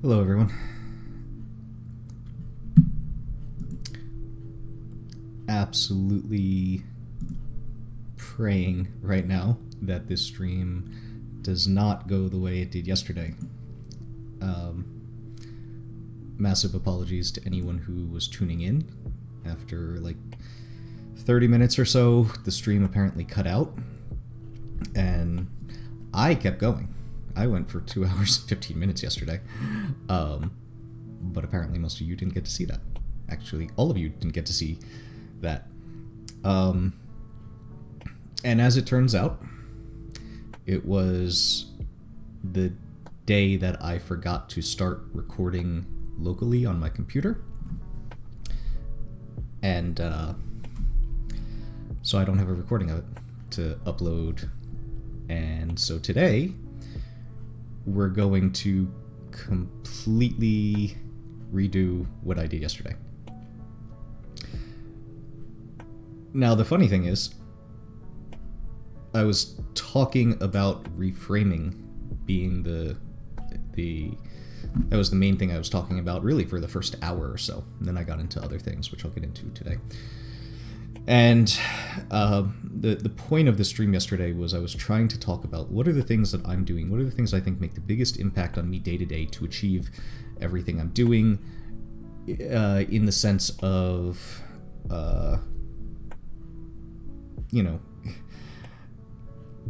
Hello, everyone. Absolutely praying right now that this stream does not go the way it did yesterday. Massive apologies to anyone who was tuning in. After like 30 minutes or so, the stream apparently cut out, and I kept going. I went for 2 hours and 15 minutes yesterday. But apparently most of you didn't get to see that. Actually, all of you didn't get to see that. And as it turns out, it was the day that I forgot to start recording locally on my computer. And so I don't have a recording of it to upload. And so today, we're going to completely redo what I did yesterday. Now, the funny thing is, I was talking about reframing being that was the main thing I was talking about really for the first hour or so. And then I got into other things, which I'll get into today. And the point of the stream yesterday was I was trying to talk about what are the things that I'm doing, what are the things I think make the biggest impact on me day to day to achieve everything I'm doing, in the sense of,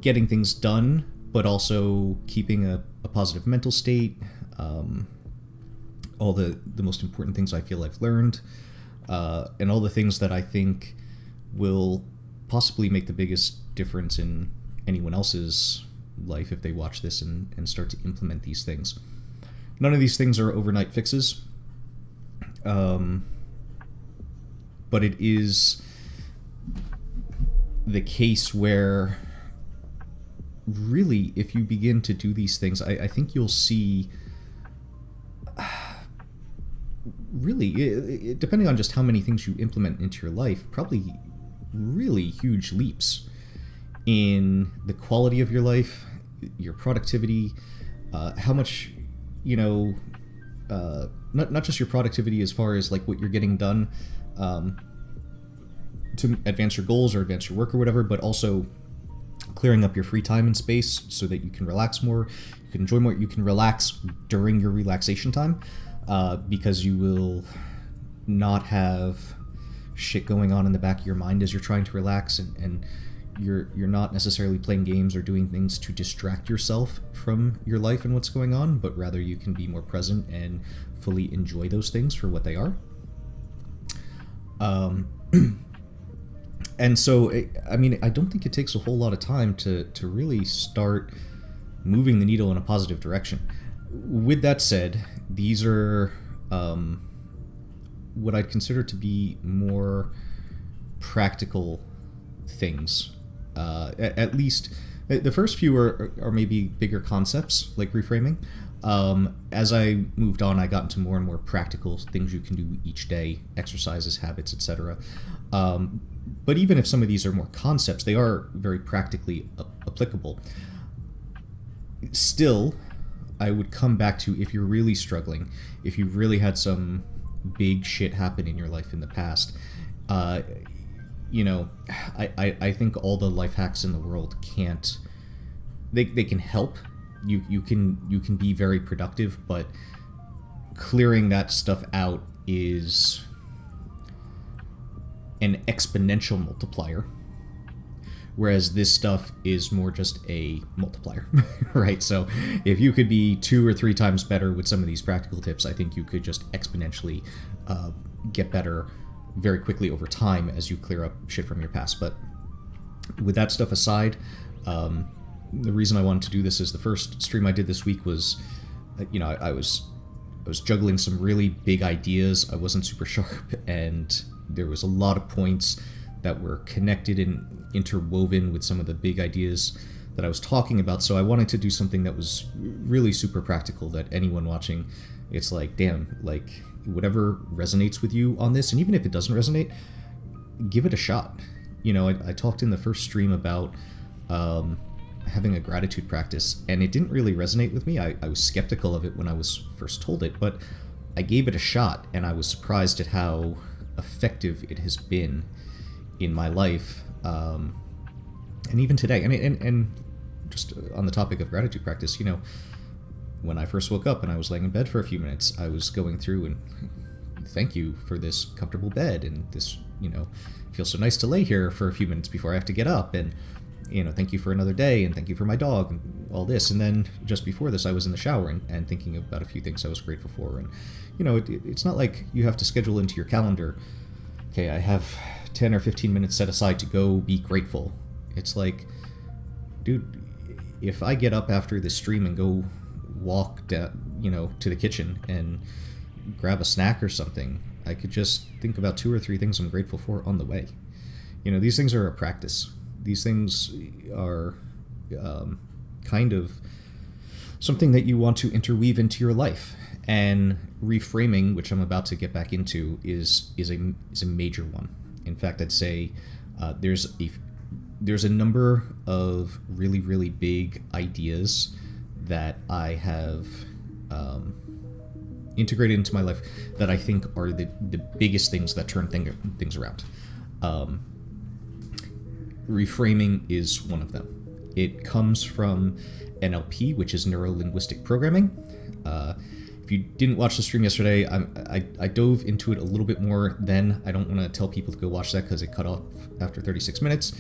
getting things done, but also keeping a positive mental state, all the most important things I feel I've learned, and all the things that I think will possibly make the biggest difference in anyone else's life if they watch this and start to implement these things. None of these things are overnight fixes, but it is the case where really, if you begin to do these things, I think you'll see, really, depending on just how many things you implement into your life, probably really huge leaps in the quality of your life, your productivity, how much, not just your productivity as far as like what you're getting done to advance your goals or advance your work or whatever, but also clearing up your free time and space so that you can relax more, you can enjoy more, you can relax during your relaxation time, because you will not have shit going on in the back of your mind as you're trying to relax, and you're not necessarily playing games or doing things to distract yourself from your life and what's going on, but rather you can be more present and fully enjoy those things for what they are. And so, I don't think it takes a whole lot of time to really start moving the needle in a positive direction. With that said, these are what I'd consider to be more practical things. At least, the first few are maybe bigger concepts, like reframing. As I moved on, I got into more and more practical things you can do each day, exercises, habits, etc. But even if some of these are more concepts, they are very practically applicable. Still, I would come back to, if you're really struggling, if you've really had some big shit happen in your life in the past, I think all the life hacks in the world can't, they can help. You can be very productive, but clearing that stuff out is an exponential multiplier, whereas this stuff is more just a multiplier, right? So if you could be 2 or 3 times better with some of these practical tips, I think you could just exponentially get better very quickly over time as you clear up shit from your past. But with that stuff aside, the reason I wanted to do this is the first stream I did this week was, I was juggling some really big ideas. I wasn't super sharp, and there was a lot of points that were connected and interwoven with some of the big ideas that I was talking about. So I wanted to do something that was really super practical, that anyone watching, it's like, damn, like whatever resonates with you on this, and even if it doesn't resonate, give it a shot. I talked in the first stream about having a gratitude practice, and it didn't really resonate with me. I was skeptical of it when I was first told it, but I gave it a shot, and I was surprised at how effective it has been in my life, and even today. And just on the topic of gratitude practice, when I first woke up and I was laying in bed for a few minutes, I was going through and thank you for this comfortable bed, and this, feels so nice to lay here for a few minutes before I have to get up, and thank you for another day, and thank you for my dog, and all this. And then just before this, I was in the shower and thinking about a few things I was grateful for. And it's not like you have to schedule into your calendar, okay, I have 10 or 15 minutes set aside to go be grateful. It's like, dude, if I get up after this stream and go walk down, to the kitchen and grab a snack or something, I could just think about 2 or 3 things I'm grateful for on the way. These things are a practice. These things are kind of something that you want to interweave into your life. And reframing, which I'm about to get back into, is a major one. In fact, I'd say there's a number of really, really big ideas that I have integrated into my life that I think are the biggest things that turn things around. Reframing is one of them. It comes from NLP, which is neuro-linguistic programming. If you didn't watch the stream yesterday, I dove into it a little bit more then. I don't want to tell people to go watch that because it cut off after 36 minutes.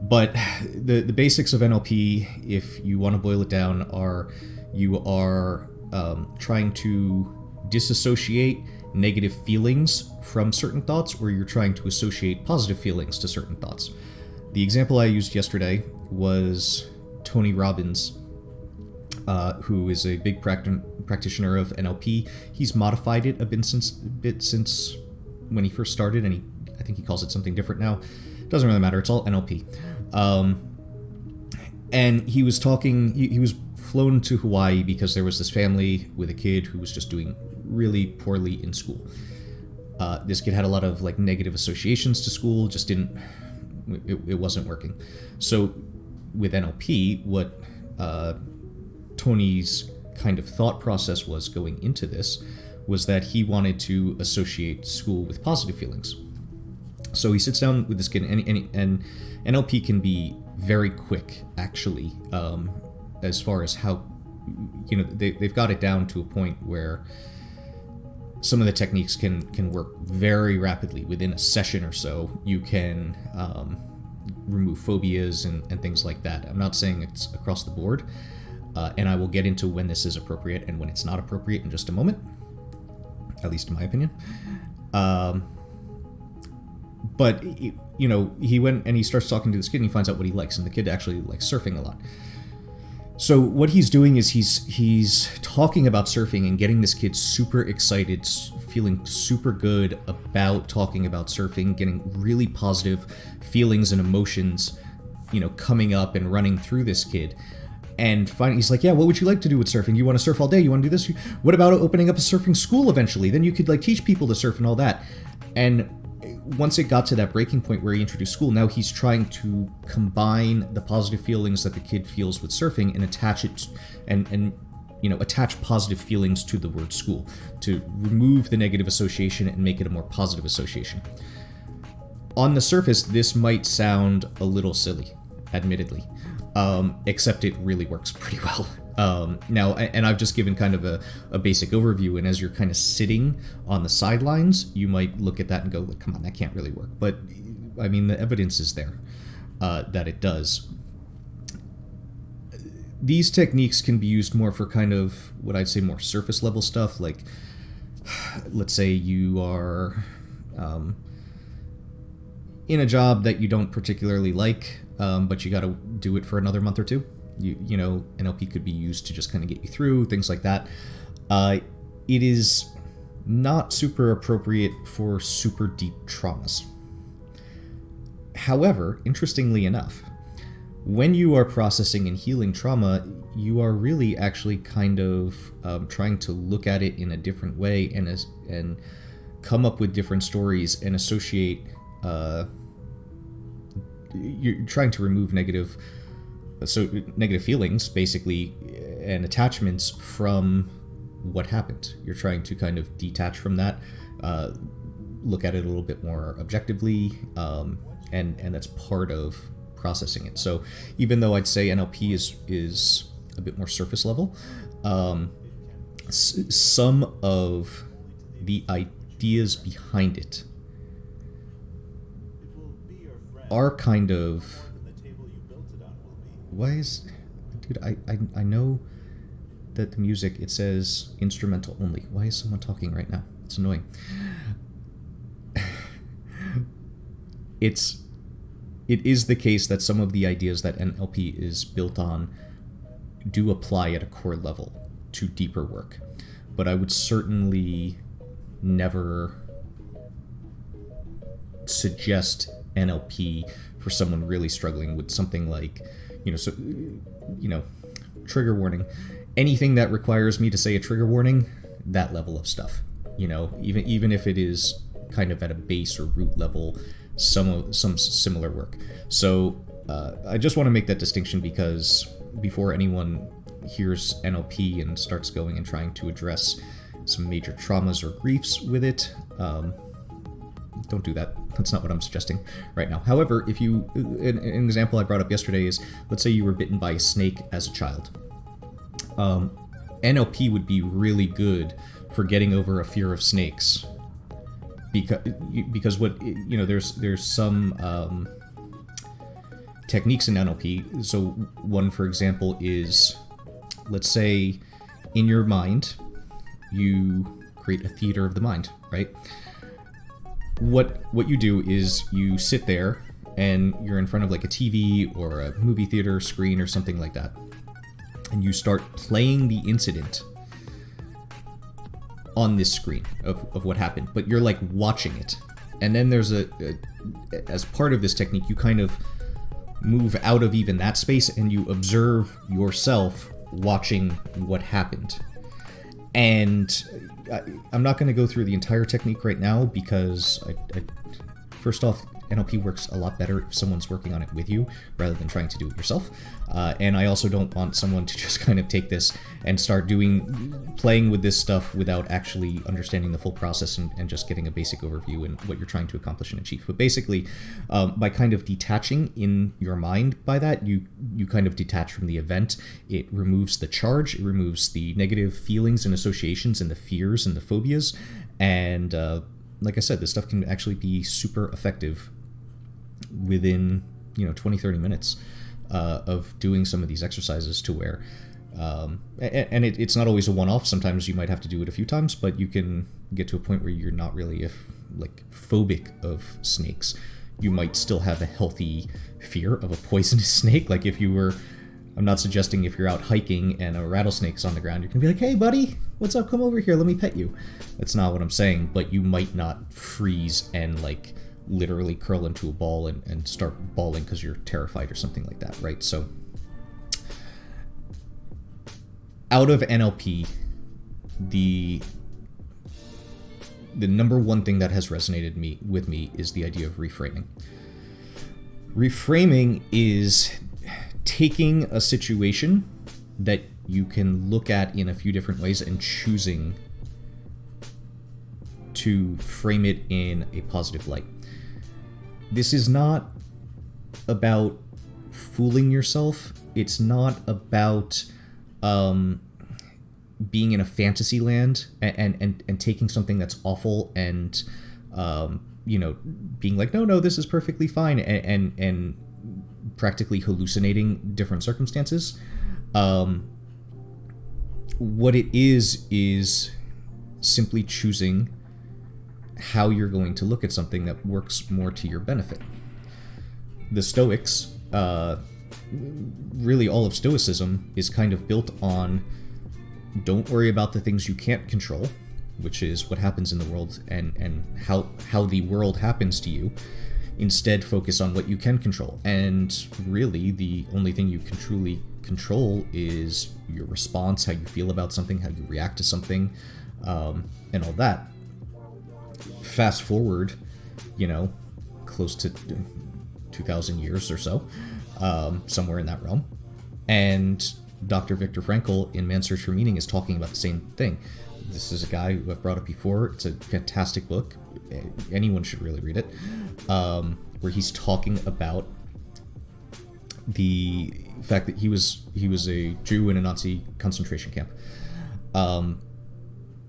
But the basics of NLP, if you want to boil it down, are you are trying to disassociate negative feelings from certain thoughts, or you're trying to associate positive feelings to certain thoughts. The example I used yesterday was Tony Robbins, who is a big practitioner of NLP. He's modified it a bit since when he first started, and I think he calls it something different now. Doesn't really matter. It's all NLP. And he was talking. He was flown to Hawaii because there was this family with a kid who was just doing really poorly in school. This kid had a lot of negative associations to school. Just didn't. It wasn't working. So with NLP, what Tony's kind of thought process was going into this was that he wanted to associate school with positive feelings. So he sits down with this kid, and NLP can be very quick, actually, as far as how, they've got it down to a point where some of the techniques can work very rapidly. Within a session or so, you can remove phobias and things like that. I'm not saying it's across the board, and I will get into when this is appropriate and when it's not appropriate in just a moment, at least in my opinion. But, he went and he starts talking to this kid and he finds out what he likes, and the kid actually likes surfing a lot. So what he's doing is he's talking about surfing and getting this kid super excited, feeling super good about talking about surfing, getting really positive feelings and emotions, coming up and running through this kid. And finally, he's like, yeah, what would you like to do with surfing? You want to surf all day? You want to do this? What about opening up a surfing school eventually? Then you could teach people to surf and all that. And once it got to that breaking point where he introduced school, now he's trying to combine the positive feelings that the kid feels with surfing and attach it and attach positive feelings to the word school to remove the negative association and make it a more positive association. On the surface, this might sound a little silly, admittedly, except it really works pretty well. Now, and I've just given kind of a basic overview, and as you're kind of sitting on the sidelines, you might look at that and go, come on, that can't really work. But, I mean, the evidence is there that it does. These techniques can be used more for kind of what I'd say more surface level stuff, like, let's say you are in a job that you don't particularly like, but you got to do it for another month or two. NLP could be used to just kind of get you through, things like that. It is not super appropriate for super deep traumas. However, interestingly enough, when you are processing and healing trauma, you are really actually kind of trying to look at it in a different way and come up with different stories and associate. You're trying to remove negative So negative feelings, basically, and attachments from what happened. You're trying to kind of detach from that, look at it a little bit more objectively, and that's part of processing it. So even though I'd say NLP is a bit more surface level, some of the ideas behind it are kind of... Why is... Dude, I know that the music, it says instrumental only. Why is someone talking right now? It's annoying. It is the case that some of the ideas that NLP is built on do apply at a core level to deeper work. But I would certainly never suggest NLP for someone really struggling with something like, trigger warning. Anything that requires me to say a trigger warning, that level of stuff. Even if it is kind of at a base or root level, some similar work. So I just want to make that distinction, because before anyone hears NLP and starts going and trying to address some major traumas or griefs with it, don't do that. That's not what I'm suggesting right now. However, if you, an example I brought up yesterday is, let's say you were bitten by a snake as a child. NLP would be really good for getting over a fear of snakes, because what there's some techniques in NLP. So one, for example, is, let's say in your mind you create a theater of the mind, right? What you do is you sit there and you're in front of like a TV or a movie theater screen or something like that, and you start playing the incident on this screen of what happened, but you're like watching it. And then there's as part of this technique, you kind of move out of even that space and you observe yourself watching what happened. And I'm not going to go through the entire technique right now, because first off, NLP works a lot better if someone's working on it with you rather than trying to do it yourself. And I also don't want someone to just kind of take this and start playing with this stuff without actually understanding the full process and just getting a basic overview and what you're trying to accomplish and achieve. But basically, by kind of detaching in your mind by that, you kind of detach from the event. It removes the charge, it removes the negative feelings and associations and the fears and the phobias. And like I said, this stuff can actually be super effective within 20-30 minutes of doing some of these exercises, to where it's not always a one-off. Sometimes you might have to do it a few times, but you can get to a point where you're not really phobic of snakes. You might still have a healthy fear of a poisonous snake. Like if you were, I'm not suggesting if you're out hiking and a rattlesnake's on the ground, you're gonna be like, hey buddy, what's up, come over here, let me pet you. That's not what I'm saying, but you might not freeze and literally curl into a ball and start bawling because you're terrified or something like that, right? So out of NLP, the number one thing that has resonated with me is the idea of reframing. Reframing is taking a situation that you can look at in a few different ways and choosing to frame it in a positive light. This is not about fooling yourself. It's not about being in a fantasy land and taking something that's awful and being like, no, this is perfectly fine, and practically hallucinating different circumstances. What it is simply choosing how you're going to look at something that works more to your benefit. The Stoics, really all of Stoicism is kind of built on, don't worry about the things you can't control, which is what happens in the world and how the world happens to you. Instead, focus on what you can control. And really, the only thing you can truly control is your response, how you feel about something, how you react to something, and all that. Fast forward, close to 2,000 years or so, somewhere in that realm. And Dr. Viktor Frankl in Man's Search for Meaning is talking about the same thing. This is a guy who I've brought up before. It's a fantastic book. Anyone should really read it. Where he's talking about the fact that he was a Jew in a Nazi concentration camp.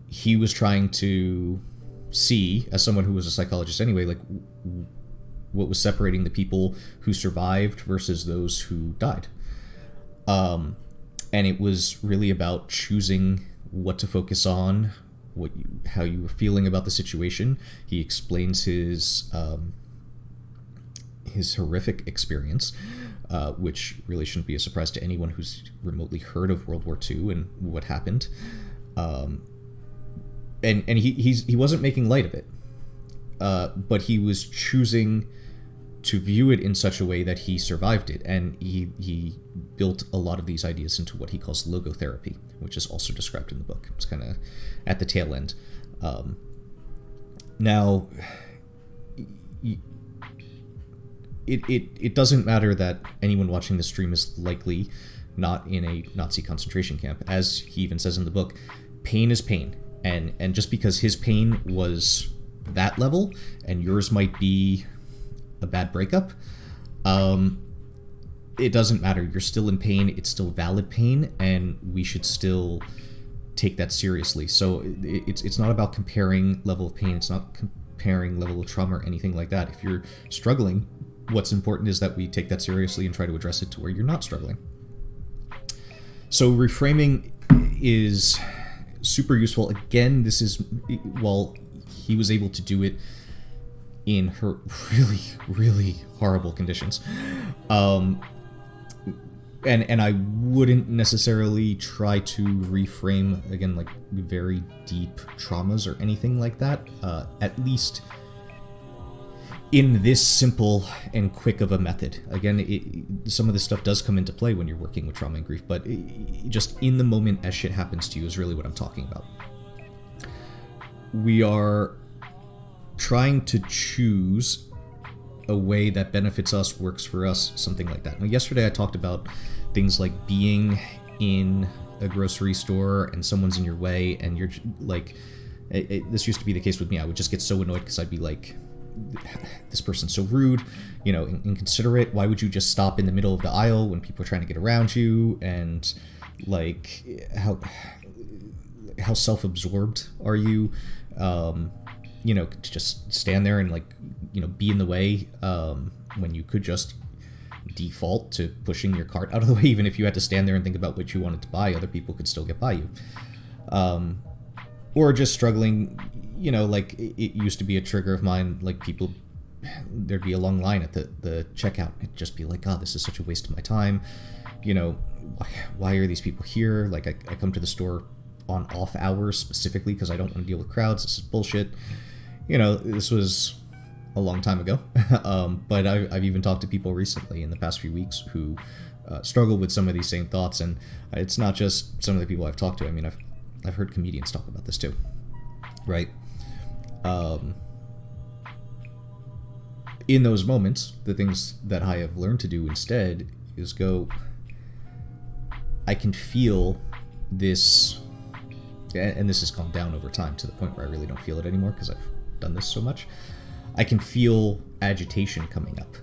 He was trying to see, as someone who was a psychologist anyway, like what was separating the people who survived versus those who died. And it was really about choosing what to focus on, how you were feeling about the situation. He explains his horrific experience, which really shouldn't be a surprise to anyone who's remotely heard of World War II and what happened. And he wasn't making light of it, but he was choosing to view it in such a way that he survived it, and he built a lot of these ideas into what he calls logotherapy, which is also described in the book. It's kind of at the tail end. Now, it doesn't matter that anyone watching this stream is likely not in a Nazi concentration camp. As he even says in the book, pain is pain, and just because his pain was that level and yours might be a bad breakup, it doesn't matter. You're still in pain. It's still valid pain, and we should still take that seriously. So it's not about comparing level of pain. It's not comparing level of trauma or anything like that. If you're struggling, what's important is that we take that seriously and try to address it to where you're not struggling. So reframing is super useful. Again, this is, while he was able to do it in her really, really horrible conditions. And I wouldn't necessarily try to reframe, again, like very deep traumas or anything like that, at least in this simple and quick of a method. Again, some of this stuff does come into play when you're working with trauma and grief, but just in the moment as shit happens to you is really what I'm talking about. We are trying to choose a way that benefits us, works for us, something like that. Now, yesterday I talked about things like being in a grocery store and someone's in your way, and you're like, this used to be the case with me. I would just get so annoyed because I'd be like, this person's so rude, inconsiderate. Why would you just stop in the middle of the aisle when people are trying to get around you? And like, how self-absorbed are you? To just stand there and be in the way when you could just default to pushing your cart out of the way. Even if you had to stand there and think about what you wanted to buy, other people could still get by you. Or just struggling, like it used to be a trigger of mine, like people, there'd be a long line at the checkout. It'd just be like, God, this is such a waste of my time. Why are these people here? Like I come to the store on off hours specifically because I don't want to deal with crowds. This is bullshit. This was a long time ago. But I've even talked to people recently in the past few weeks who struggle with some of these same thoughts. And it's not just some of the people I've talked to. I mean, I've heard comedians talk about this too, right? In those moments, the things that I have learned to do instead is go, I can feel this, and this has calmed down over time to the point where I really don't feel it anymore because I've done this so much. I can feel agitation coming up.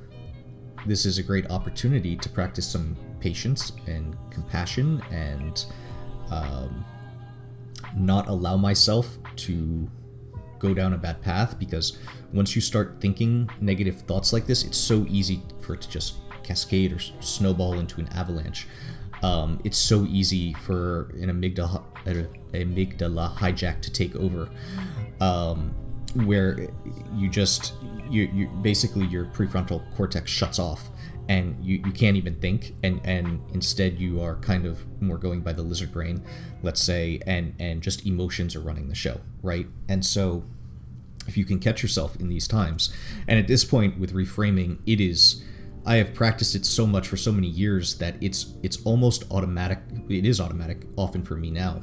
This is a great opportunity to practice some patience and compassion and not allow myself to go down a bad path, because once you start thinking negative thoughts like this, it's so easy for it to just cascade or snowball into an avalanche. It's so easy for an amygdala hijack to take over, where you basically your prefrontal cortex shuts off and you can't even think, and instead you are kind of more going by the lizard brain, let's say, and just emotions are running the show, right? And so if you can catch yourself in these times, and at this point with reframing, I have practiced it so much for so many years that it's almost automatic. It is automatic often for me now,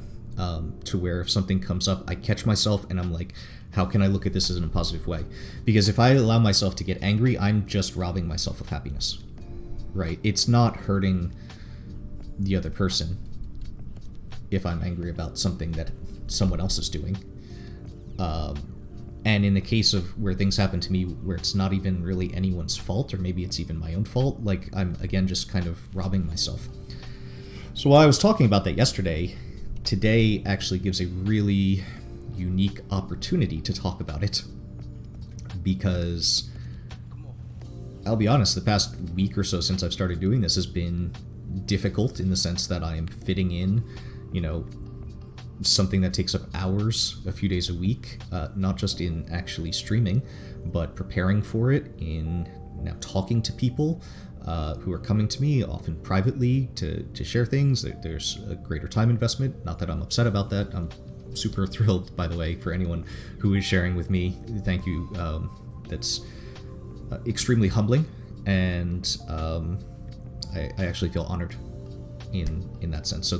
to where if something comes up, I catch myself and I'm like, how can I look at this in a positive way? Because if I allow myself to get angry, I'm just robbing myself of happiness, right? It's not hurting the other person if I'm angry about something that someone else is doing. And in the case of where things happen to me where it's not even really anyone's fault, or maybe it's even my own fault, like I'm, again, just kind of robbing myself. So while I was talking about that yesterday, today actually gives a really unique opportunity to talk about it. Because, I'll be honest, the past week or so since I've started doing this has been difficult in the sense that I am fitting in, something that takes up hours a few days a week, not just in actually streaming, but preparing for it, in now talking to people who are coming to me, often privately, to share things. There's a greater time investment. Not that I'm upset about that. I'm super thrilled, by the way, for anyone who is sharing with me. Thank you. That's extremely humbling, and I actually feel honored in that sense. So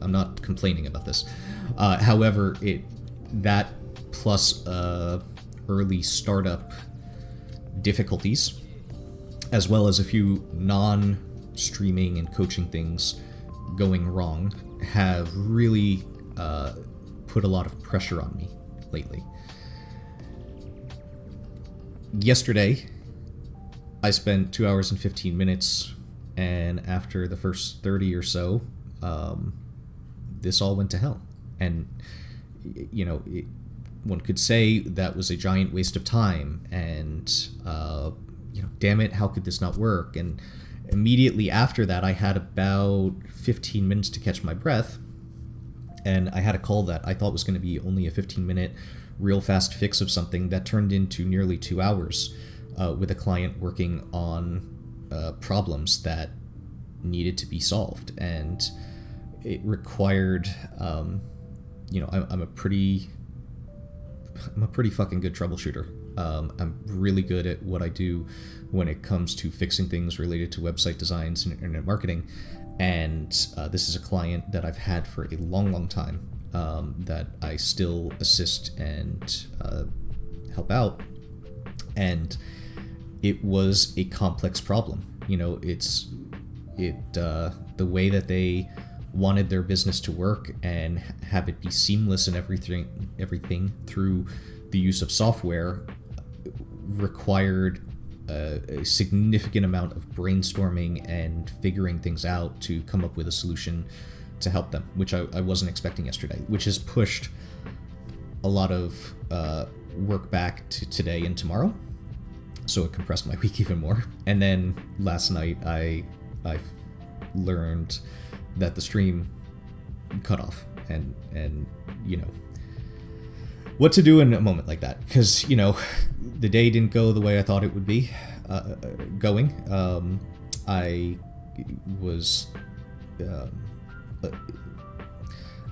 I'm not complaining about this. However, that plus early startup difficulties, as well as a few non-streaming and coaching things going wrong, have really put a lot of pressure on me lately. Yesterday, I spent 2 hours and 15 minutes, and after the first 30 or so, this all went to hell. And, one could say that was a giant waste of time, and, damn it, how could this not work? And immediately after that, I had about 15 minutes to catch my breath, and I had a call that I thought was going to be only a 15-minute real fast fix of something that turned into nearly 2 hours with a client working on problems that needed to be solved. And it required, I'm a pretty fucking good troubleshooter. I'm really good at what I do when it comes to fixing things related to website designs and internet marketing. And this is a client that I've had for a long, long time, that I still assist and help out. And it was a complex problem. The way that they wanted their business to work and have it be seamless and everything through the use of software required a significant amount of brainstorming and figuring things out to come up with a solution to help them, which I wasn't expecting yesterday, which has pushed a lot of work back to today and tomorrow. So it compressed my week even more. And then last night I learned that the stream cut off, and what to do in a moment like that, because the day didn't go the way I thought it would be going. I was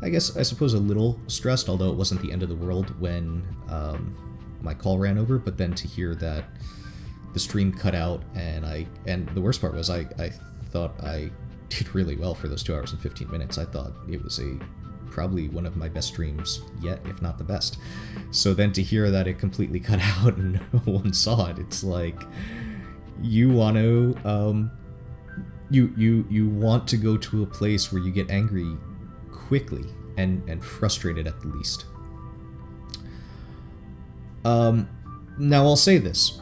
I suppose a little stressed, although it wasn't the end of the world when my call ran over. But then to hear that the stream cut out, and the worst part was I thought I did really well for those 2 hours and 15 minutes. I thought it was probably one of my best streams yet, if not the best. So then to hear that it completely cut out and no one saw it, it's like you want to you want to go to a place where you get angry quickly and frustrated at the least. Now I'll say this.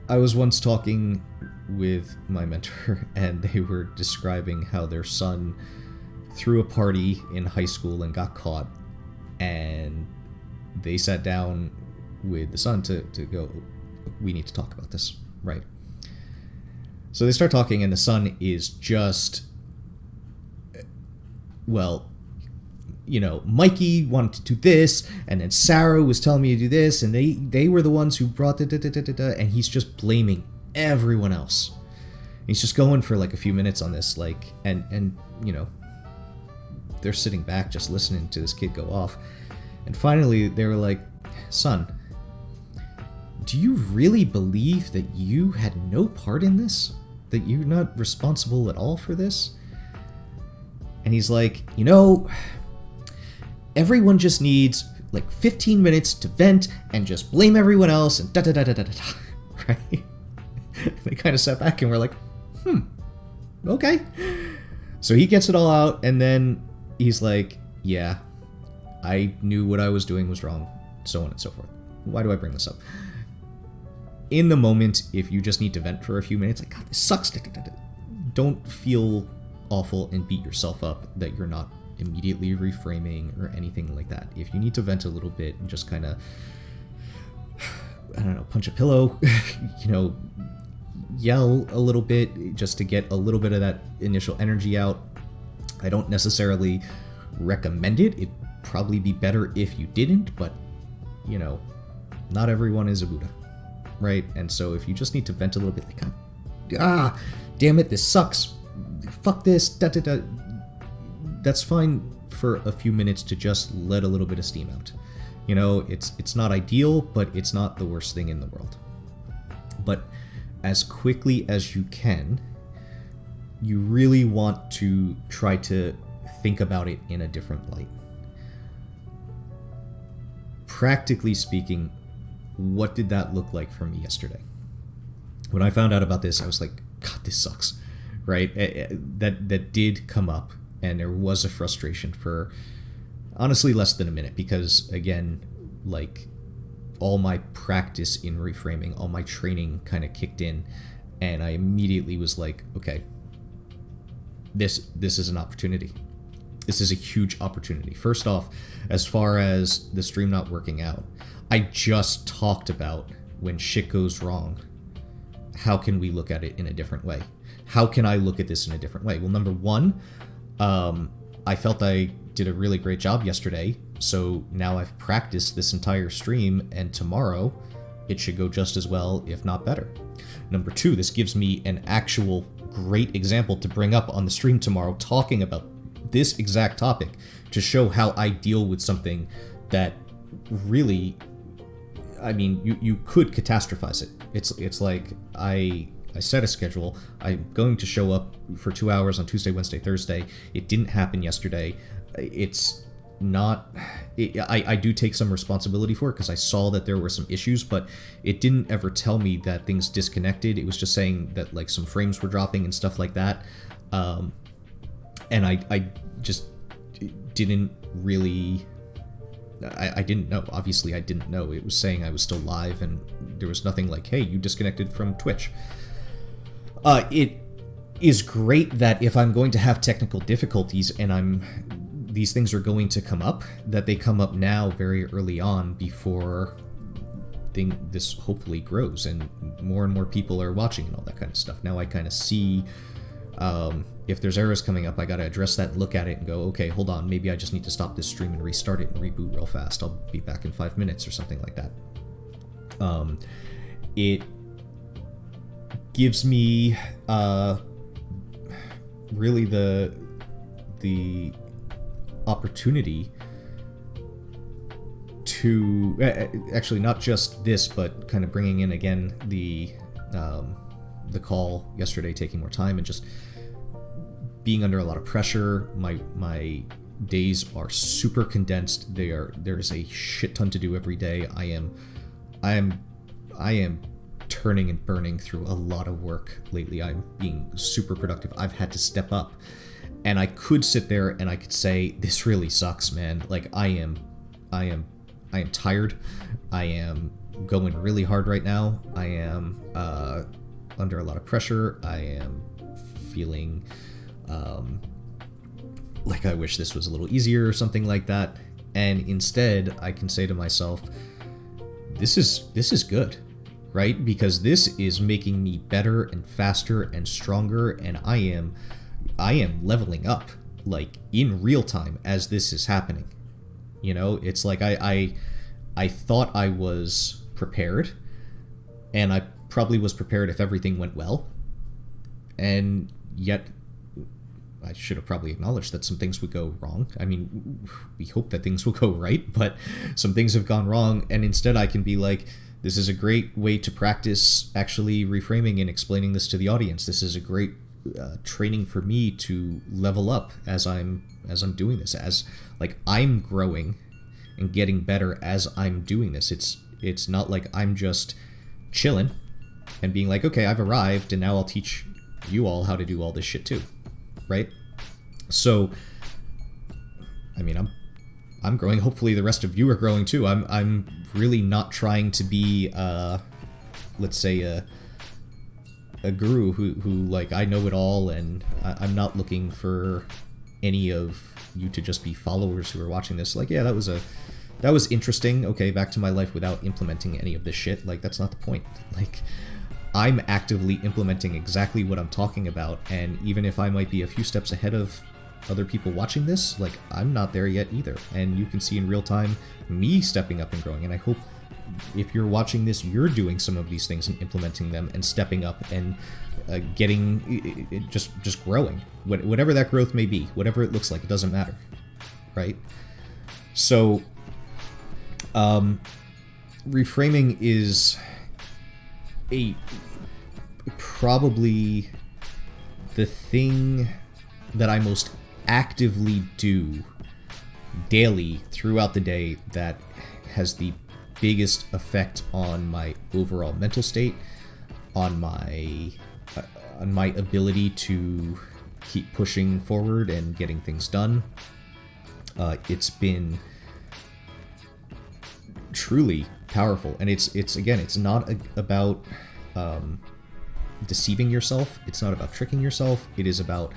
I was once talking with my mentor, and they were describing how their son threw a party in high school and got caught, and they sat down with the son to go, we need to talk about this, right? So they start talking, and the son is just, well, Mikey wanted to do this, and then Sarah was telling me to do this, and they were the ones who brought and he's just blaming everyone else. He's just going for like a few minutes on this, and they're sitting back just listening to this kid go off. And finally they were like, son, do you really believe that you had no part in this? That you're not responsible at all for this? And he's like, everyone just needs like 15 minutes to vent and just blame everyone else and da-da-da-da-da-da, right? They kind of sat back and were like, okay. So he gets it all out, and then he's like, yeah, I knew what I was doing was wrong, so on and so forth. Why do I bring this up? In the moment, if you just need to vent for a few minutes, like, God, this sucks. Don't feel awful and beat yourself up that you're not immediately reframing or anything like that. If you need to vent a little bit and just kind of, I don't know, punch a pillow, yell a little bit just to get a little bit of that initial energy out, I don't necessarily recommend it. It'd probably be better if you didn't, but, not everyone is a Buddha, right? And so if you just need to vent a little bit, like, damn it, this sucks, fuck this, that's fine for a few minutes to just let a little bit of steam out. It's not ideal, but it's not the worst thing in the world. But as quickly as you can, you really want to try to think about it in a different light. Practically speaking, what did that look like for me yesterday? When I found out about this, I was like, God, this sucks, right? That did come up, and there was a frustration for honestly less than a minute, because again, like, all my practice in reframing, all my training kind of kicked in, and I immediately was like, okay, this is an opportunity. This is a huge opportunity. First off, as far as the stream not working out, I just talked about when shit goes wrong, how can we look at it in a different way? How can I look at this in a different way? Well, number one, I felt I did a really great job yesterday, so now I've practiced this entire stream, and tomorrow it should go just as well, if not better. Number two, this gives me an actual great example to bring up on the stream tomorrow, talking about this exact topic, to show how I deal with something that really, I mean, you could catastrophize it. It's like I set a schedule. I'm going to show up for 2 hours on Tuesday, Wednesday, Thursday. It didn't happen yesterday. It's not... I do take some responsibility for it, because I saw that there were some issues, but it didn't ever tell me that things disconnected. It was just saying that, like, some frames were dropping and stuff like that. And I just didn't really... I didn't know. Obviously, I didn't know. It was saying I was still live, and there was nothing like, hey, you disconnected from Twitch. It is great that if I'm going to have technical difficulties and these things are going to come up, that they come up now very early on before this hopefully grows and more people are watching and all that kind of stuff. Now I kind of see if there's errors coming up, I got to address that and look at it and go, okay, hold on, maybe I just need to stop this stream and restart it and reboot real fast. I'll be back in 5 minutes or something like that. It gives me really the opportunity to actually not just this, but kind of bringing in again the call yesterday, taking more time and just being under a lot of pressure. My days are super condensed. There's a shit ton to do every day. I am turning and burning through a lot of work lately. I'm being super productive. I've had to step up, and I could sit there and I could say, this really sucks, man. Like, I am tired. I am going really hard right now. I am under a lot of pressure. I am feeling like I wish this was a little easier or something like that. And instead, I can say to myself, this is good, right? Because this is making me better and faster and stronger, and I am leveling up, like, in real time as this is happening. It's like I thought I was prepared, and I probably was prepared if everything went well, and yet I should have probably acknowledged that some things would go wrong. I mean, we hope that things will go right, but some things have gone wrong, and instead I can be like, this is a great way to practice actually reframing and explaining this to the audience. This is a great training for me to level up as I'm doing this, as like I'm growing and getting better as I'm doing this. It's not like I'm just chilling and being like, okay, I've arrived and now I'll teach you all how to do all this shit too, right? So, I mean, I'm growing. Hopefully, the rest of you are growing too. I'm really not trying to be, let's say, a guru who like, I know it all, and I'm not looking for any of you to just be followers who are watching this. Like, yeah, that was interesting. Okay, back to my life without implementing any of this shit. Like, that's not the point. Like, I'm actively implementing exactly what I'm talking about, and even if I might be a few steps ahead of other people watching this, like, I'm not there yet either. And you can see in real time me stepping up and growing, and I hope if you're watching this, you're doing some of these things and implementing them and stepping up and just growing. Whatever that growth may be, whatever it looks like, it doesn't matter, right? So, reframing is probably the thing that I most actively do daily throughout the day that has the biggest effect on my overall mental state, on my ability to keep pushing forward and getting things done. It's been truly powerful, and it's again, it's not about deceiving yourself. It's not about tricking yourself. It is about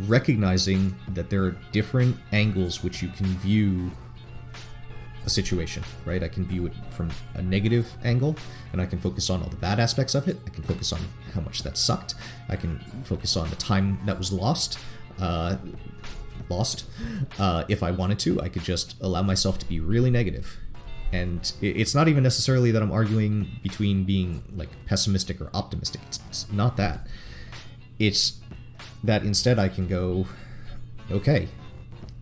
recognizing that there are different angles which you can view a situation, right? I can view it from a negative angle, and I can focus on all the bad aspects of it. I can focus on how much that sucked. I can focus on the time that was lost. If I wanted to, I could just allow myself to be really negative. And it's not even necessarily that I'm arguing between being like pessimistic or optimistic. It's not that. It's that instead I can go, okay.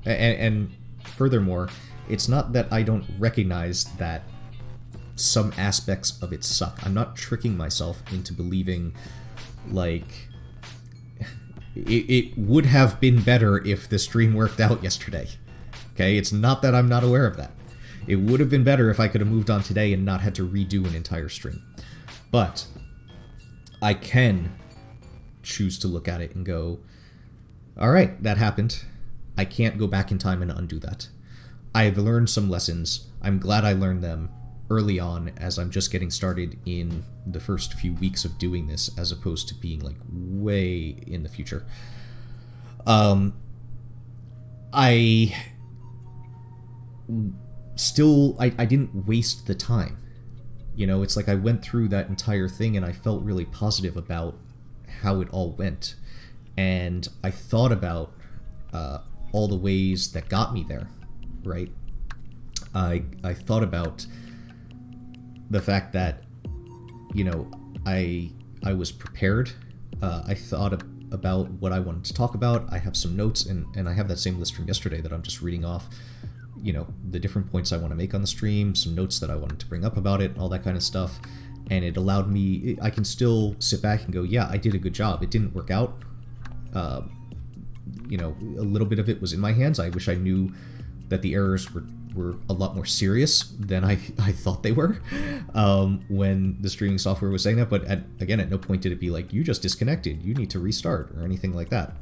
And furthermore, it's not that I don't recognize that some aspects of it suck. I'm not tricking myself into believing like it would have been better if the stream worked out yesterday. Okay, it's not that I'm not aware of that. It would have been better if I could have moved on today and not had to redo an entire stream. But I can choose to look at it and go, all right, that happened. I can't go back in time and undo that. I've learned some lessons. I'm glad I learned them early on, as I'm just getting started in the first few weeks of doing this, as opposed to being like way in the future. I didn't waste the time. You know, it's like I went through that entire thing and I felt really positive about how it all went. And I thought about all the ways that got me there, right? I thought about the fact that, you know, I was prepared. I thought about what I wanted to talk about. I have some notes, and I have that same list from yesterday that I'm just reading off, you know, the different points I want to make on the stream, some notes that I wanted to bring up about it, all that kind of stuff. And it allowed me, I can still sit back and go, yeah, I did a good job. It didn't work out. You know, a little bit of it was in my hands. I wish I knew that the errors were a lot more serious than I thought they were when the streaming software was saying that. But again, at no point did it be like, you just disconnected, you need to restart, or anything like that.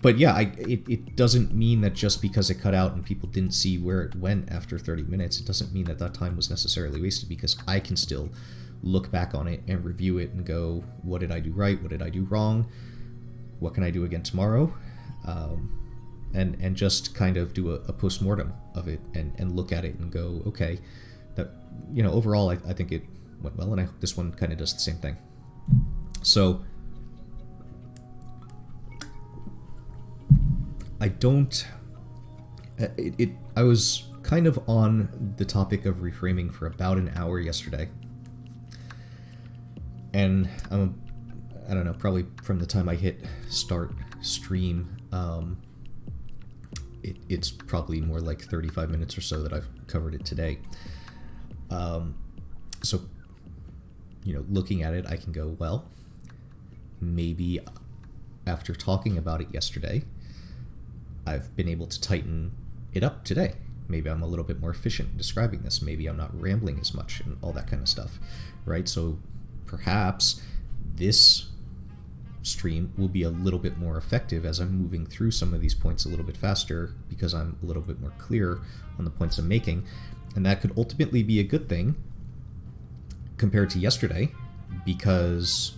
But yeah, it doesn't mean that just because it cut out and people didn't see where it went after 30 minutes, it doesn't mean that that time was necessarily wasted, because I can still look back on it and review it and go, what did I do right? What did I do wrong? What can I do again tomorrow? And just kind of do a post-mortem of it and look at it and go, okay, that, you know, overall, I think it went well, and I hope this one kind of does the same thing. So I was kind of on the topic of reframing for about an hour yesterday. And I don't know, probably from the time I hit start stream, it's probably more like 35 minutes or so that I've covered it today. So, you know, looking at it, I can go, well, maybe after talking about it yesterday, I've been able to tighten it up today. Maybe I'm a little bit more efficient in describing this. Maybe I'm not rambling as much and all that kind of stuff, right? So perhaps this stream will be a little bit more effective as I'm moving through some of these points a little bit faster because I'm a little bit more clear on the points I'm making. And that could ultimately be a good thing compared to yesterday because,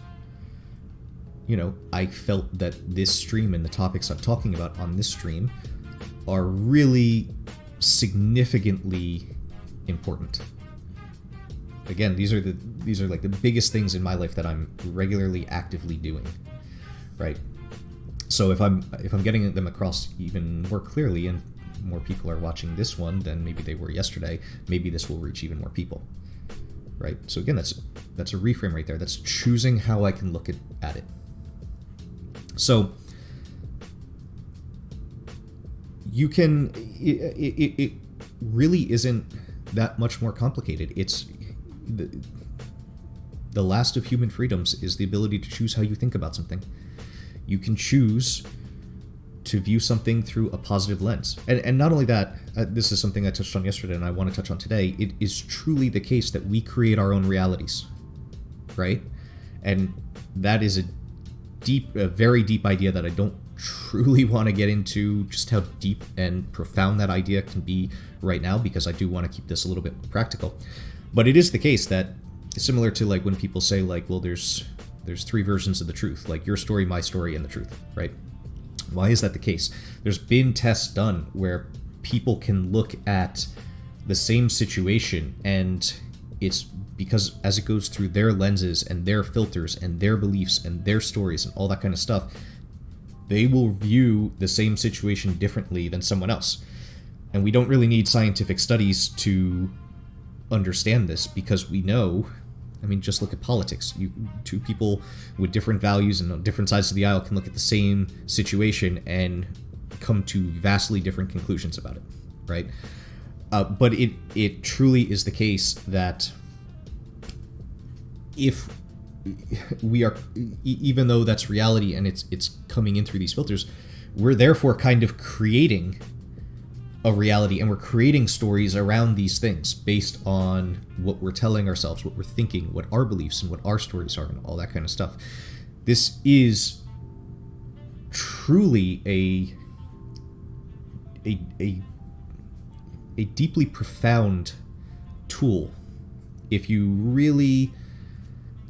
you know, I felt that this stream and the topics I'm talking about on this stream are really significantly important. Again, these are like the biggest things in my life that I'm regularly actively doing, right? So if I'm getting them across even more clearly and more people are watching this one than maybe they were yesterday, maybe this will reach even more people, right? So again, that's a reframe right there. That's choosing how I can look at it. So you can, it really isn't that much more complicated. It's the last of human freedoms is the ability to choose how you think about something. You can choose to view something through a positive lens. And not only that, this is something I touched on yesterday and I want to touch on today, it is truly the case that we create our own realities, right? And that is a very deep idea that I don't truly want to get into just how deep and profound that idea can be right now, because I do want to keep this a little bit practical. But it is the case that, similar to like when people say like, well, there's three versions of the truth, like your story, my story, and the truth, right? Why is that the case? There's been tests done where people can look at the same situation, and it's because as it goes through their lenses and their filters and their beliefs and their stories and all that kind of stuff, they will view the same situation differently than someone else. And we don't really need scientific studies to understand this, because we know, I mean, just look at politics. Two people with different values and on different sides of the aisle can look at the same situation and come to vastly different conclusions about it, right? But it truly is the case that if we are, even though that's reality and it's coming in through these filters, we're therefore kind of creating a reality, and we're creating stories around these things based on what we're telling ourselves, what we're thinking, what our beliefs and what our stories are, and all that kind of stuff. This is truly a deeply profound tool if you really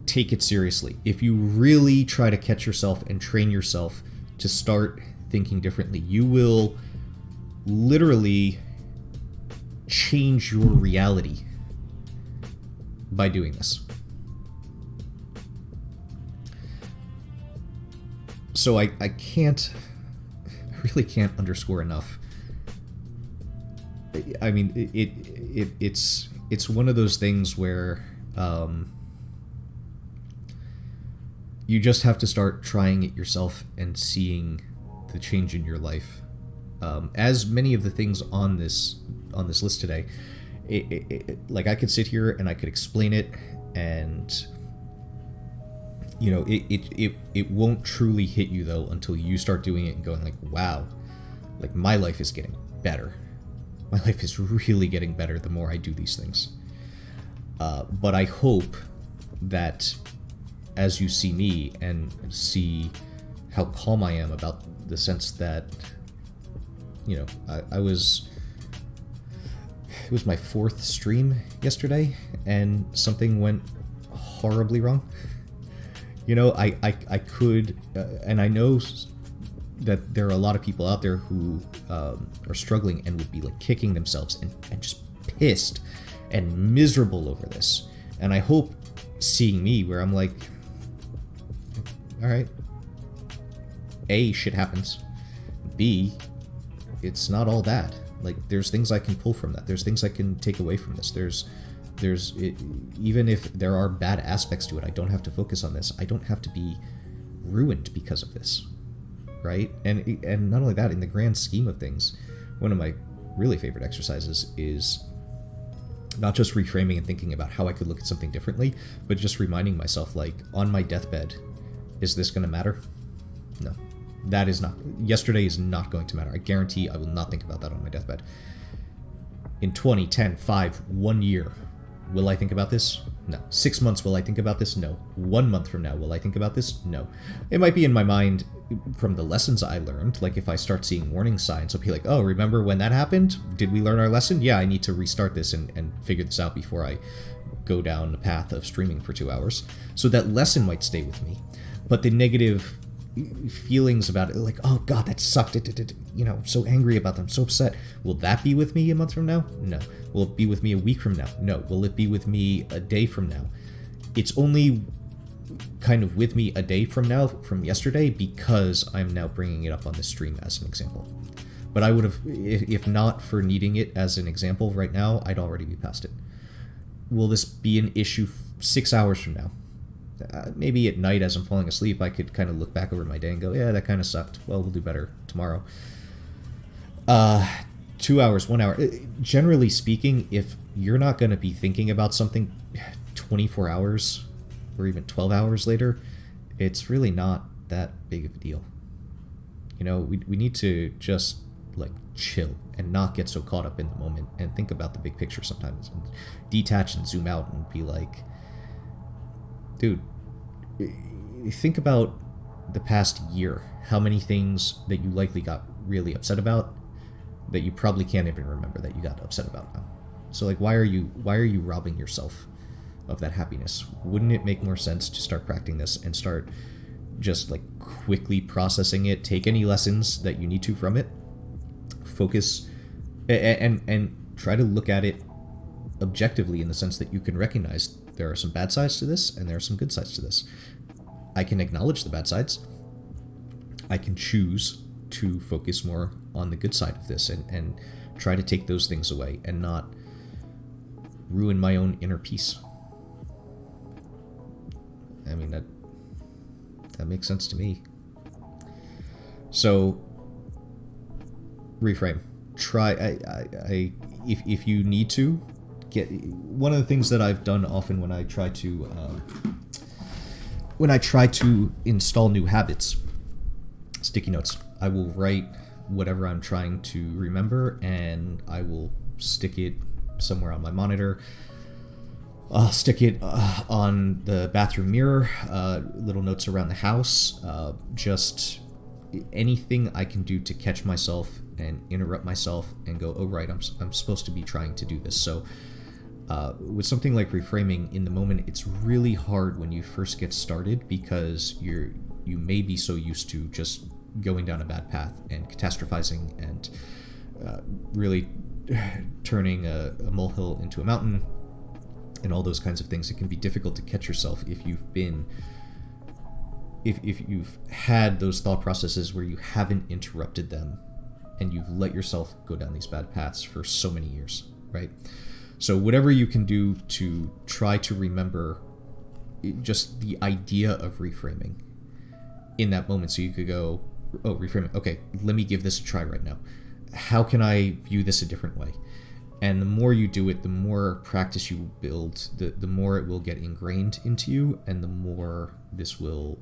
take it seriously, if you really try to catch yourself and train yourself to start thinking differently. You will literally change your reality by doing this. So I really can't underscore enough. I mean, it's one of those things where you just have to start trying it yourself and seeing the change in your life. As many of the things on this list today, like I could sit here and I could explain it, and you know, it won't truly hit you though until you start doing it and going like, wow, like my life is getting better. My life is really getting better the more I do these things. But I hope that as you see me and see how calm I am about the sense that, you know, it was my fourth stream yesterday and something went horribly wrong. You know, I could, and I know that there are a lot of people out there who are struggling and would be like kicking themselves and just pissed and miserable over this. And I hope seeing me where I'm like, all right, A, shit happens. B, it's not all that. Like, there's things I can pull from that. There's things I can take away from this. Even if there are bad aspects to it, I don't have to focus on this. I don't have to be ruined because of this, right? And not only that, in the grand scheme of things, one of my really favorite exercises is not just reframing and thinking about how I could look at something differently, but just reminding myself, like, on my deathbed, is this going to matter? No. That is not. Yesterday is not going to matter. I guarantee I will not think about that on my deathbed. In 20, 10, 5, 1 year, Will I think about this? No. 6 months, will I think about this? No. 1 month from now, will I think about this? No. It might be in my mind from the lessons I learned. Like if I start seeing warning signs, I'll be like, oh, remember when that happened? Did we learn our lesson? Yeah, I need to restart this and figure this out before I go down the path of streaming for 2 hours. So that lesson might stay with me. But the negative feelings about it, like, oh god, that sucked, you know, so angry about them, so upset, will that be with me a month from now? No. Will it be with me a week from now? No. Will it be with me a day from now? It's only kind of with me a day from now, from yesterday, because I'm now bringing it up on the stream as an example. But I would have, if not for needing it as an example right now, I'd already be past it. Will this be an issue 6 hours from now? Maybe at night as I'm falling asleep, I could kind of look back over my day and go, yeah, that kind of sucked. Well, we'll do better tomorrow. 2 hours, 1 hour. Generally speaking, if you're not going to be thinking about something 24 hours or even 12 hours later, it's really not that big of a deal. You know, we need to just like chill and not get so caught up in the moment and think about the big picture sometimes and detach and zoom out and be like, dude, think about the past year. How many things that you likely got really upset about that you probably can't even remember that you got upset about now. So like, why are you robbing yourself of that happiness? Wouldn't it make more sense to start practicing this and start just like quickly processing it, take any lessons that you need to from it, focus and try to look at it objectively in the sense that you can recognize there are some bad sides to this and there are some good sides to this. I can acknowledge the bad sides. I can choose to focus more on the good side of this and try to take those things away and not ruin my own inner peace. I mean, that makes sense to me. So, reframe. Try. If you need to, get one of the things that I've done often when I try to install new habits. Sticky notes. I will write whatever I'm trying to remember, and I will stick it somewhere on my monitor. I'll stick it on the bathroom mirror, little notes around the house, just anything I can do to catch myself and interrupt myself and go, oh right, I'm supposed to be trying to do this. So with something like reframing, in the moment, it's really hard when you first get started because you may be so used to just going down a bad path and catastrophizing and really turning a molehill into a mountain and all those kinds of things. It can be difficult to catch yourself if you've had those thought processes where you haven't interrupted them and you've let yourself go down these bad paths for so many years, right? So whatever you can do to try to remember just the idea of reframing in that moment, so you could go, oh, reframing, okay, let me give this a try right now. How can I view this a different way? And the more you do it, the more practice you build, the more it will get ingrained into you, and the more this will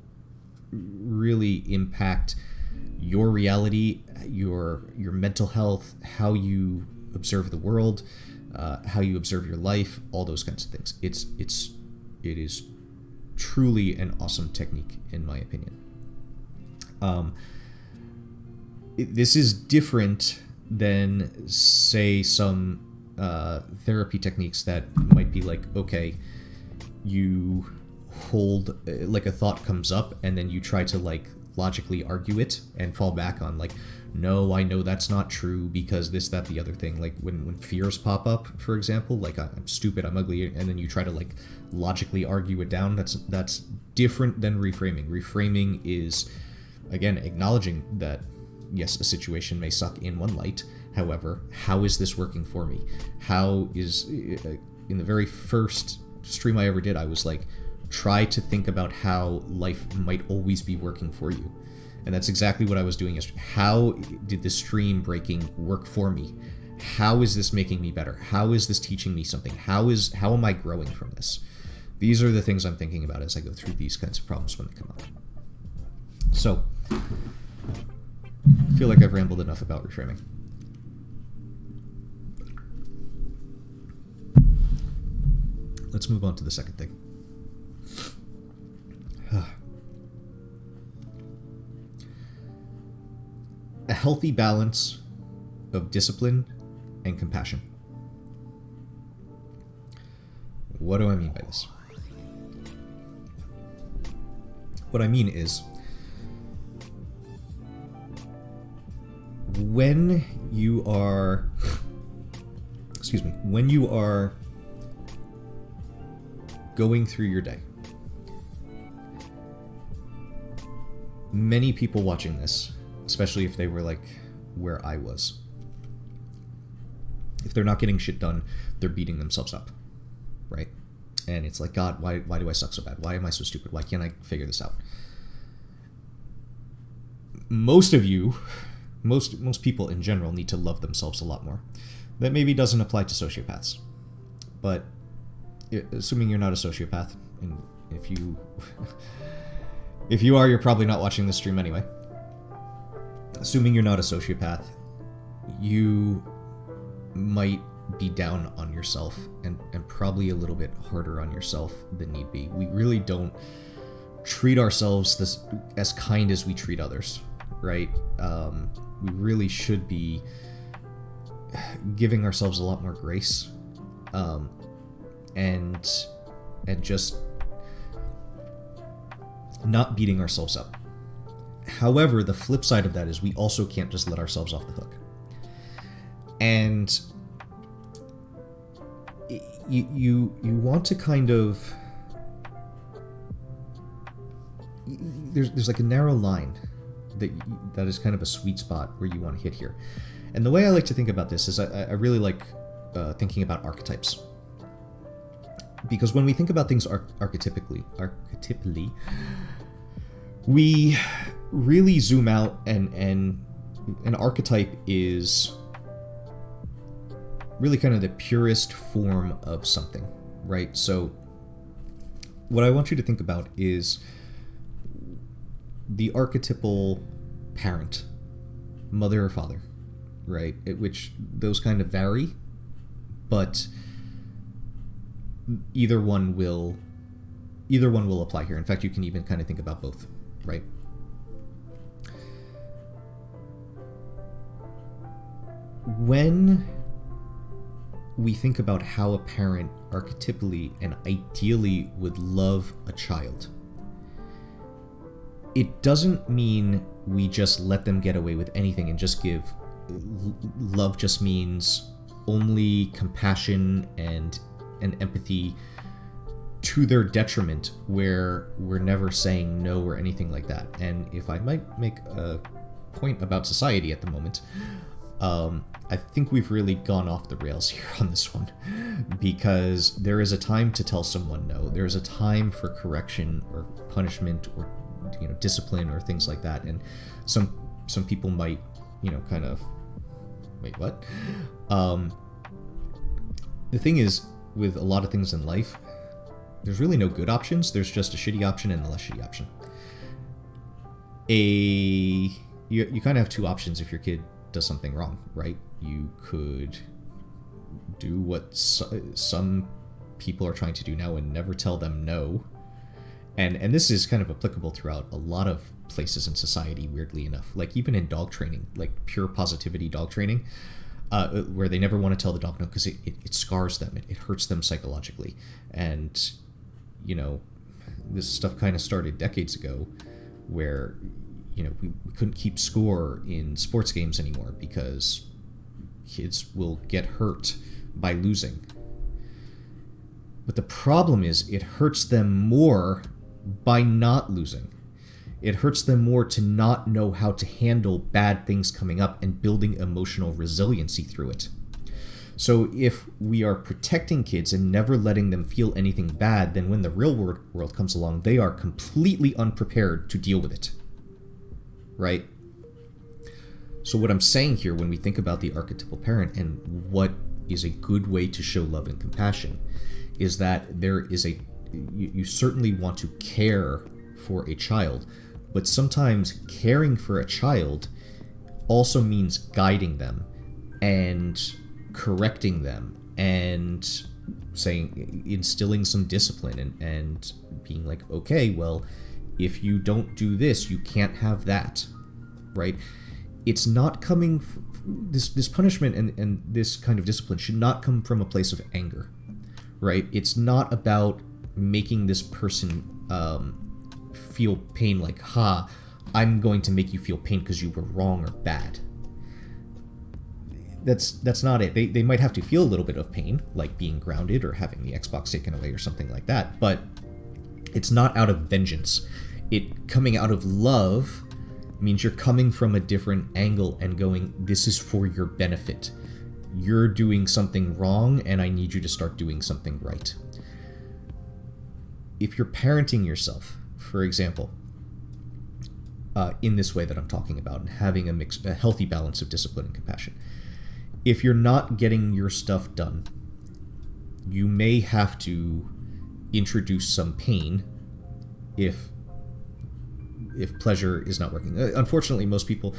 really impact your reality, your mental health, how you observe the world, how you observe your life, all those kinds of things. It is truly an awesome technique, in my opinion. This is different than, say, some therapy techniques that might be like, okay, you hold, like a thought comes up and then you try to like logically argue it and fall back on like, no, I know that's not true because this, that, the other thing. Like when fears pop up, for example, like I'm stupid, I'm ugly, and then you try to like logically argue it down. That's different than reframing. Reframing is, again, acknowledging that yes, a situation may suck in one light. However, how is this working for me? How is, in the very first stream I ever did, I was like, try to think about how life might always be working for you. And that's exactly what I was doing yesterday. How did the stream breaking work for me? How is this making me better? How is this teaching me something? How am I growing from this? These are the things I'm thinking about as I go through these kinds of problems when they come up. So, I feel like I've rambled enough about reframing. let's move on to the second thing. A healthy balance of discipline and compassion. What do I mean by this? What I mean is, when you are going through your day, many people watching this, especially if they were like where I was, if they're not getting shit done, they're beating themselves up, right? And it's like, God, why do I suck so bad? Why am I so stupid? Why can't I figure this out? Most of you, most people in general need to love themselves a lot more. That maybe doesn't apply to sociopaths, but assuming you're not a sociopath, and if you are, you're probably not watching this stream anyway. Assuming you're not a sociopath, you might be down on yourself and probably a little bit harder on yourself than need be. We really don't treat ourselves as kind as we treat others, right? We really should be giving ourselves a lot more grace, and just not beating ourselves up. However, the flip side of that is we also can't just let ourselves off the hook. And you want to kind of, there's like a narrow line that is kind of a sweet spot where you want to hit here. And the way I like to think about this is I really like thinking about archetypes. Because when we think about things archetypally, we really zoom out, and an archetype is really kind of the purest form of something, right? So what I want you to think about is the archetypal parent, mother or father, right? Which those kind of vary, but either one will apply here. In fact, you can even kind of think about both, right? When we think about how a parent archetypally and ideally would love a child, it doesn't mean we just let them get away with anything and just give. Love just means only compassion and empathy to their detriment, where we're never saying no or anything like that. And if I might make a point about society at the moment, I think we've really gone off the rails here on this one, because there is a time to tell someone no. There is a time for correction or punishment or discipline or things like that. And some people might kind of wait, what? The thing is, with a lot of things in life, there's really no good options. There's just a shitty option and a less shitty option. You kind of have two options if your kid does something wrong, right? You could do what some people are trying to do now and never tell them no. And this is kind of applicable throughout a lot of places in society, weirdly enough. Like even in dog training, like pure positivity dog training, where they never want to tell the dog no because it scars them, it hurts them psychologically. And, this stuff kind of started decades ago where, we couldn't keep score in sports games anymore because kids will get hurt by losing. But the problem is it hurts them more by not losing. It hurts them more to not know how to handle bad things coming up and building emotional resiliency through it. So if we are protecting kids and never letting them feel anything bad, then when the real world comes along, they are completely unprepared to deal with it. Right? So what I'm saying here, when we think about the archetypal parent and what is a good way to show love and compassion, is that there is you certainly want to care for a child, but sometimes caring for a child also means guiding them and correcting them and instilling some discipline and being like, okay, well, if you don't do this, you can't have that, right? It's not coming, this punishment and this kind of discipline should not come from a place of anger, right? It's not about making this person feel pain, like, I'm going to make you feel pain because you were wrong or bad. That's not it. They might have to feel a little bit of pain, like being grounded or having the Xbox taken away or something like that, but it's not out of vengeance. It coming out of love means you're coming from a different angle and going, this is for your benefit. You're doing something wrong and I need you to start doing something right. If you're parenting yourself, for example, in this way that I'm talking about, and having a healthy balance of discipline and compassion, if you're not getting your stuff done, you may have to introduce some pain if pleasure is not working. Unfortunately, most people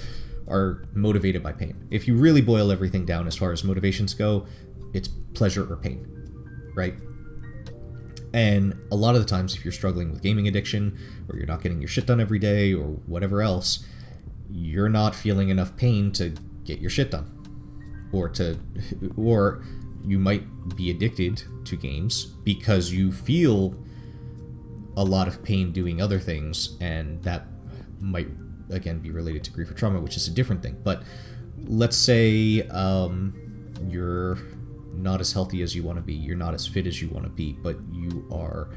are motivated by pain. If you really boil everything down as far as motivations go, it's pleasure or pain, right? And a lot of the times, if you're struggling with gaming addiction, or you're not getting your shit done every day, or whatever else, you're not feeling enough pain to get your shit done. Or you might be addicted to games because you feel a lot of pain doing other things, and that might, again, be related to grief or trauma, which is a different thing. But let's say you're not as healthy as you want to be, you're not as fit as you want to be, but you are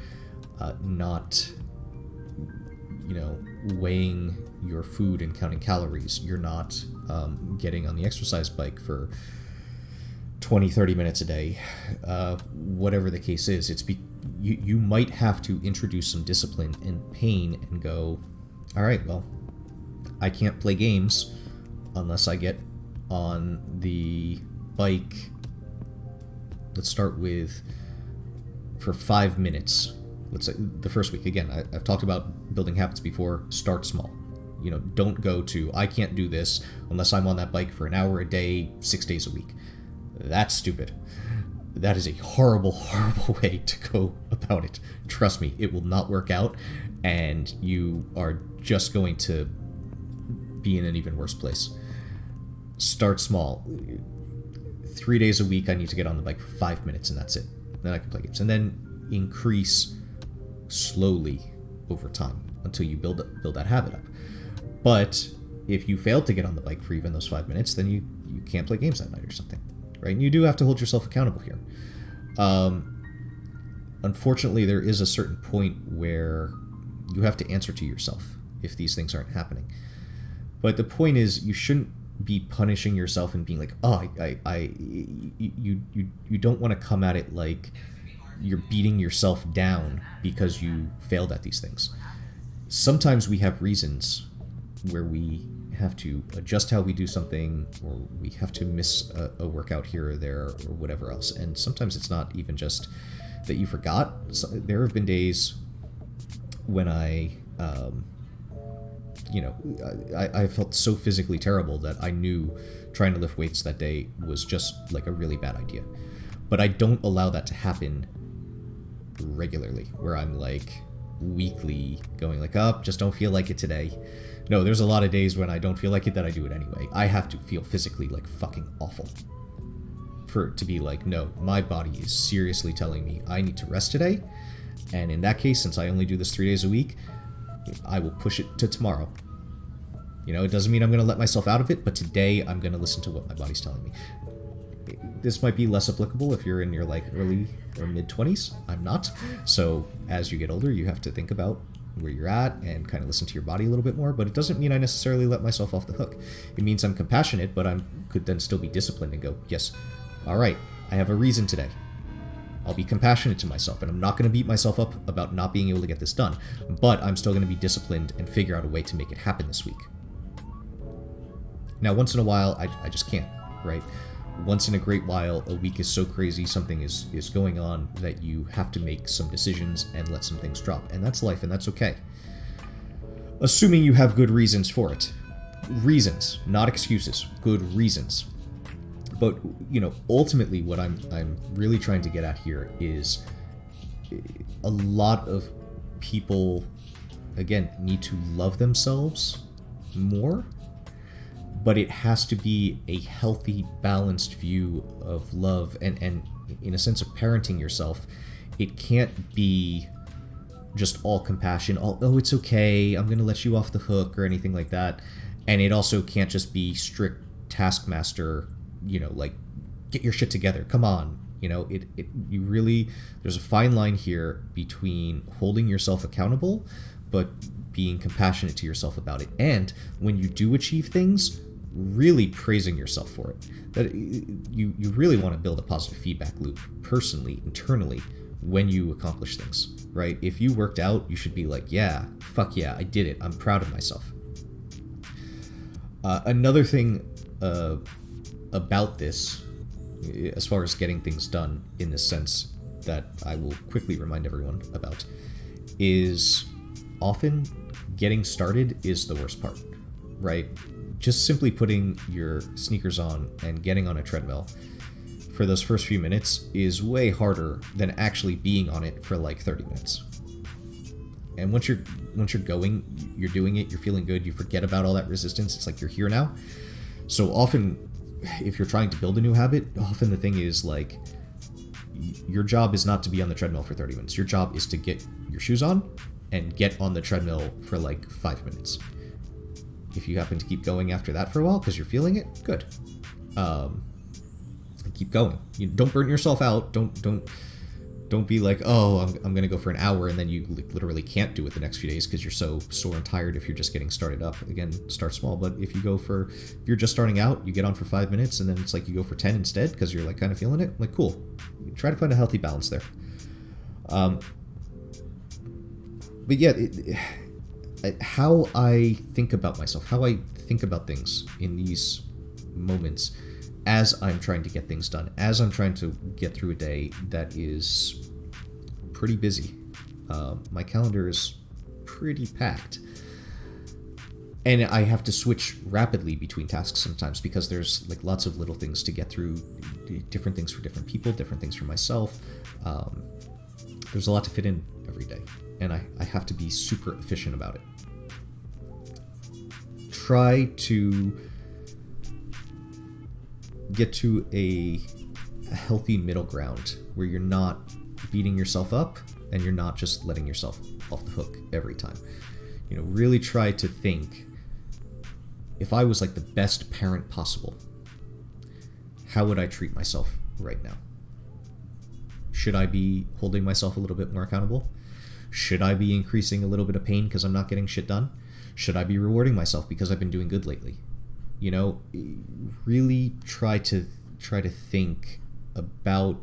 not, weighing your food and counting calories. You're not getting on the exercise bike for 20-30 minutes a day. Whatever the case is, you might have to introduce some discipline and pain and go, all right, well, I can't play games unless I get on the bike. Let's start with for 5 minutes. Let's say the first week. Again, I've talked about building habits before. Start small. Don't go to, I can't do this unless I'm on that bike for an hour a day, 6 days a week. That's stupid. That is a horrible, horrible way to go about it. Trust me, it will not work out, and you are just going to be in an even worse place. Start small. 3 days a week, I need to get on the bike for 5 minutes, and that's it. Then I can play games. And then increase slowly over time until you build that habit up. But if you fail to get on the bike for even those 5 minutes, then you can't play games that night or something, right? And you do have to hold yourself accountable here. Unfortunately, there is a certain point where you have to answer to yourself if these things aren't happening. But the point is, you shouldn't be punishing yourself and being like, you don't want to come at it like you're beating yourself down because you failed at these things. Sometimes we have reasons where we have to adjust how we do something, or we have to miss a workout here or there or whatever else. And sometimes it's not even just that you forgot. There have been days when I felt so physically terrible that I knew trying to lift weights that day was just like a really bad idea. But I don't allow that to happen regularly, where I'm like weekly going like, just don't feel like it today. No, there's a lot of days when I don't feel like it that I do it anyway. I have to feel physically like fucking awful for it to be like, no, my body is seriously telling me I need to rest today. And in that case, since I only do this 3 days a week, I will push it to tomorrow. It doesn't mean I'm going to let myself out of it, but today I'm going to listen to what my body's telling me. This might be less applicable if you're in your early or mid-20s. I'm not. So as you get older, you have to think about where you're at and kind of listen to your body a little bit more, but it doesn't mean I necessarily let myself off the hook. It means I'm compassionate, but I could then still be disciplined and go, yes, all right, I have a reason today. I'll be compassionate to myself, and I'm not going to beat myself up about not being able to get this done, but I'm still going to be disciplined and figure out a way to make it happen this week. Now, once in a while, I just can't, right? Once in a great while, a week is so crazy, something is going on that you have to make some decisions and let some things drop. And that's life, and that's okay. Assuming you have good reasons for it. Reasons, not excuses. Good reasons. But, ultimately what I'm really trying to get at here is a lot of people, again, need to love themselves more, but it has to be a healthy, balanced view of love and in a sense of parenting yourself. It can't be just all compassion, oh, it's okay, I'm going to let you off the hook or anything like that. And it also can't just be strict taskmaster, like, get your shit together, come on. You really, there's a fine line here between holding yourself accountable, but being compassionate to yourself about it. And when you do achieve things, really praising yourself for it. That you really want to build a positive feedback loop personally, internally, when you accomplish things, right? If you worked out, you should be like, yeah, fuck yeah, I did it. I'm proud of myself. Another thing about this, as far as getting things done in this sense, that I will quickly remind everyone about, is often getting started is the worst part, right? Just simply putting your sneakers on and getting on a treadmill for those first few minutes is way harder than actually being on it for like 30 minutes. And once you're going, you're doing it, you're feeling good, you forget about all that resistance. It's like you're here now. So often, if you're trying to build a new habit, often the thing is like, your job is not to be on the treadmill for 30 minutes. Your job is to get your shoes on and get on the treadmill for like 5 minutes. If you happen to keep going after that for a while because you're feeling it, good. Keep going. You don't burn yourself out. Don't be like, oh, I'm going to go for an hour, and then you literally can't do it the next few days because you're so sore and tired if you're just getting started up. Again, start small. But if you're just starting out, you get on for 5 minutes, and then it's like you go for 10 instead because you're like kind of feeling it. Like, cool. You try to find a healthy balance there. But yeah, how I think about myself, how I think about things in these moments as I'm trying to get things done, as I'm trying to get through a day that is pretty busy. My calendar is pretty packed. And I have to switch rapidly between tasks sometimes because there's like lots of little things to get through, different things for different people, different things for myself. There's a lot to fit in every day, and I have to be super efficient about it. Try to get to a healthy middle ground where you're not beating yourself up and you're not just letting yourself off the hook every time. Really try to think, if I was like the best parent possible, how would I treat myself right now? Should I be holding myself a little bit more accountable? Should I be increasing a little bit of pain because I'm not getting shit done? Should I be rewarding myself because I've been doing good lately? Really try to think about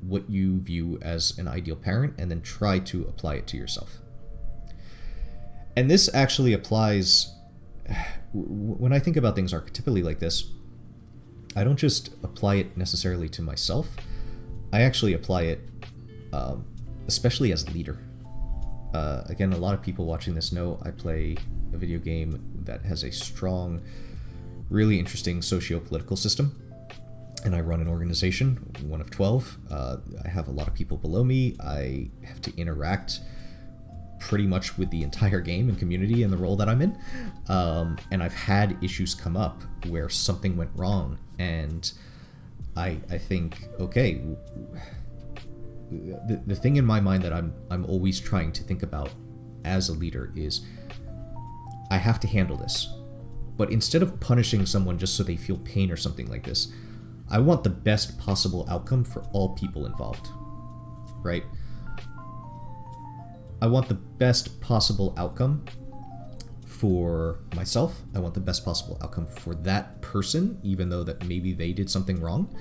what you view as an ideal parent and then try to apply it to yourself. And this actually applies, when I think about things archetypally like this, I don't just apply it necessarily to myself. I actually apply it especially as a leader. Again, a lot of people watching this know I play a video game that has a strong, really interesting socio-political system, and I run an organization, one of 12. I have a lot of people below me. I have to interact pretty much with the entire game and community and the role that I'm in. And I've had issues come up where something went wrong, and I think, okay, the thing in my mind that I'm always trying to think about as a leader is, I have to handle this. But instead of punishing someone just so they feel pain or something like this, I want the best possible outcome for all people involved, right? I want the best possible outcome for myself. I want the best possible outcome for that person, even though that maybe they did something wrong.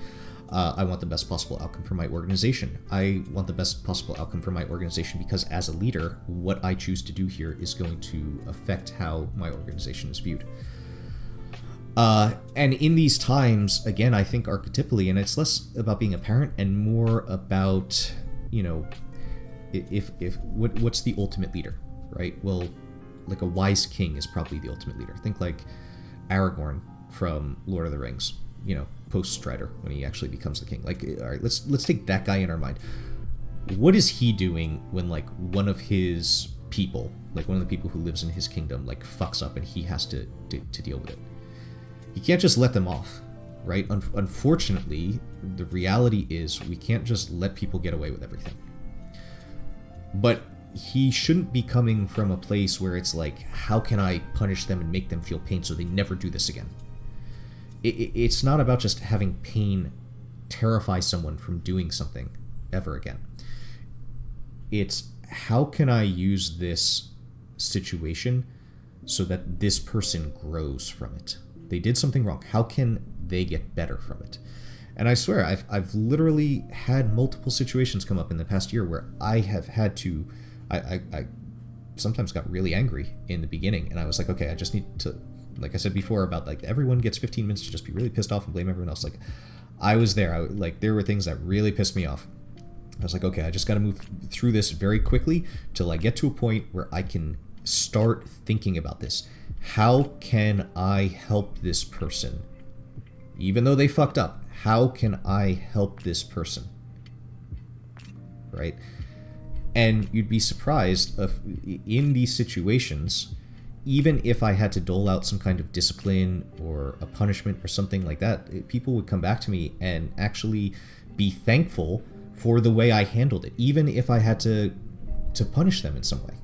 I want the best possible outcome for my organization. I want the best possible outcome for my organization because as a leader, what I choose to do here is going to affect how my organization is viewed. And in these times, again, I think archetypally, and it's less about being a parent and more about, what's the ultimate leader, right? Well, like a wise king is probably the ultimate leader. Think like Aragorn from Lord of the Rings. post Strider, when he actually becomes the king. Like, all right, let's take that guy in our mind. What is he doing when, like, one of his people, like one of the people who lives in his kingdom, like, fucks up and he has to deal with it? You can't just let them off, right? Unfortunately, the reality is we can't just let people get away with everything. But he shouldn't be coming from a place where it's like, how can I punish them and make them feel pain so they never do this again? It's not about just having pain terrify someone from doing something ever again. It's, how can I use this situation so that this person grows from it? They did something wrong. How can they get better from it? And I swear, I've literally had multiple situations come up in the past year where I have had to... I sometimes got really angry in the beginning, and I was like, okay, I just need to... Like I said before about, like, everyone gets 15 minutes to just be really pissed off and blame everyone else. Like, I was there. There were things that really pissed me off. I was like, okay, I just got to move through this very quickly till I get to a point where I can start thinking about this. How can I help this person? Even though they fucked up, how can I help this person? Right? And you'd be surprised if, in these situations, even if I had to dole out some kind of discipline or a punishment or something like that, people would come back to me and actually be thankful for the way I handled it, even if I had to punish them in some way.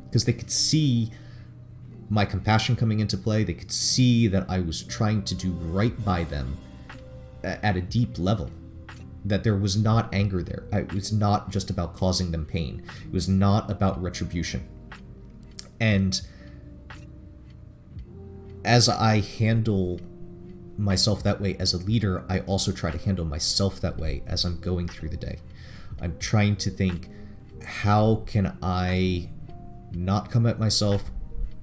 Because they could see my compassion coming into play. They could see that I was trying to do right by them at a deep level. That there was not anger there. It was not just about causing them pain. It was not about retribution. And as I handle myself that way as a leader, I also try to handle myself that way as I'm going through the day. I'm trying to think, how can I not come at myself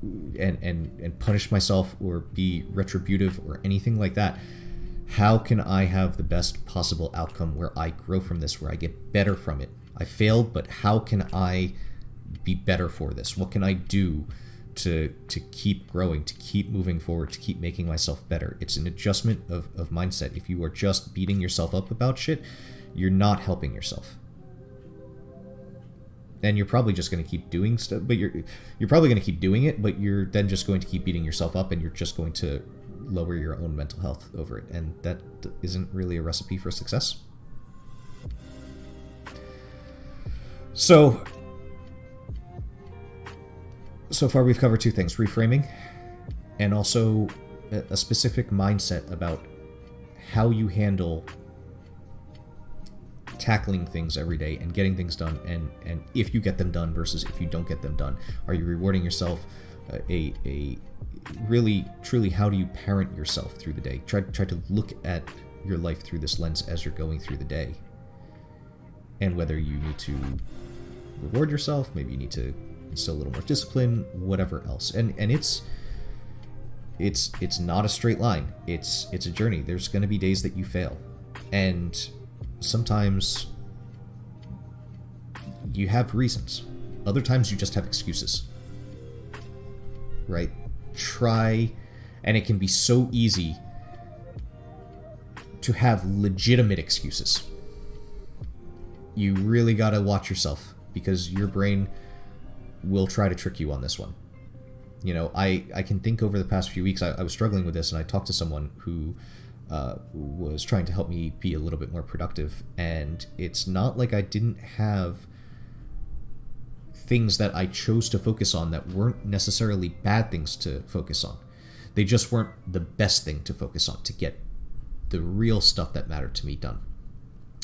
and punish myself or be retributive or anything like that? How can I have the best possible outcome where I grow from this, where I get better from it? I failed, but how can I be better for this? What can I do to keep growing, to keep moving forward, to keep making myself better? It's an adjustment of mindset. If you are just beating yourself up about shit, you're not helping yourself. And you're probably just going to keep doing stuff, but you're probably going to keep doing it, but you're then just going to keep beating yourself up, and you're just going to lower your own mental health over it, and that isn't really a recipe for success. So far we've covered two things: reframing, and also a specific mindset about how you handle tackling things every day and getting things done, and if you get them done versus if you don't get them done. Are you rewarding yourself? Really, truly, how do you parent yourself through the day? Try to look at your life through this lens as you're going through the day. And whether you need to reward yourself, maybe you need to instill a little more discipline, whatever else. And it's not a straight line. It's a journey. There's going to be days that you fail. And sometimes you have reasons. Other times you just have excuses. Right? Try, and it can be so easy to have legitimate excuses. You really gotta watch yourself, because your brain will try to trick you on this one. You know, I can think over the past few weeks, I was struggling with this, and I talked to someone who was trying to help me be a little bit more productive, and it's not like I didn't have things that I chose to focus on that weren't necessarily bad things to focus on. They just weren't the best thing to focus on to get the real stuff that mattered to me done.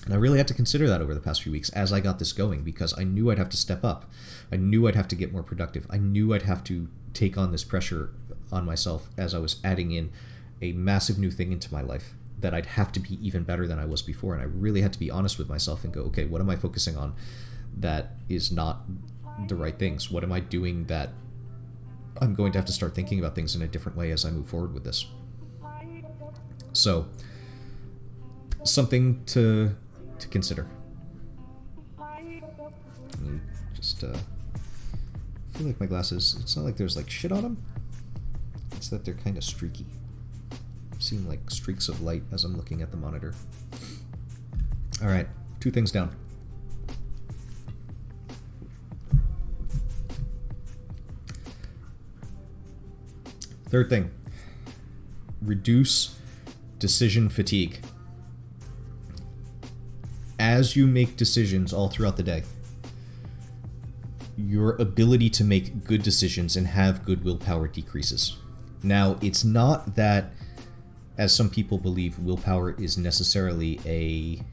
And I really had to consider that over the past few weeks as I got this going, because I knew I'd have to step up. I knew I'd have to get more productive. I knew I'd have to take on this pressure on myself as I was adding in a massive new thing into my life, that I'd have to be even better than I was before. And I really had to be honest with myself and go, okay, what am I focusing on that is not the right things? What am I doing that I'm going to have to start thinking about things in a different way as I move forward with this? So, something to consider. Just I feel like my glasses, it's not like there's like shit on them, it's that they're kind of streaky. seeing like streaks of light as I'm looking at the monitor. All right, 2 things down. Third thing, reduce decision fatigue. As you make decisions all throughout the day, your ability to make good decisions and have good willpower decreases. Now, it's not that, as some people believe, willpower is necessarily a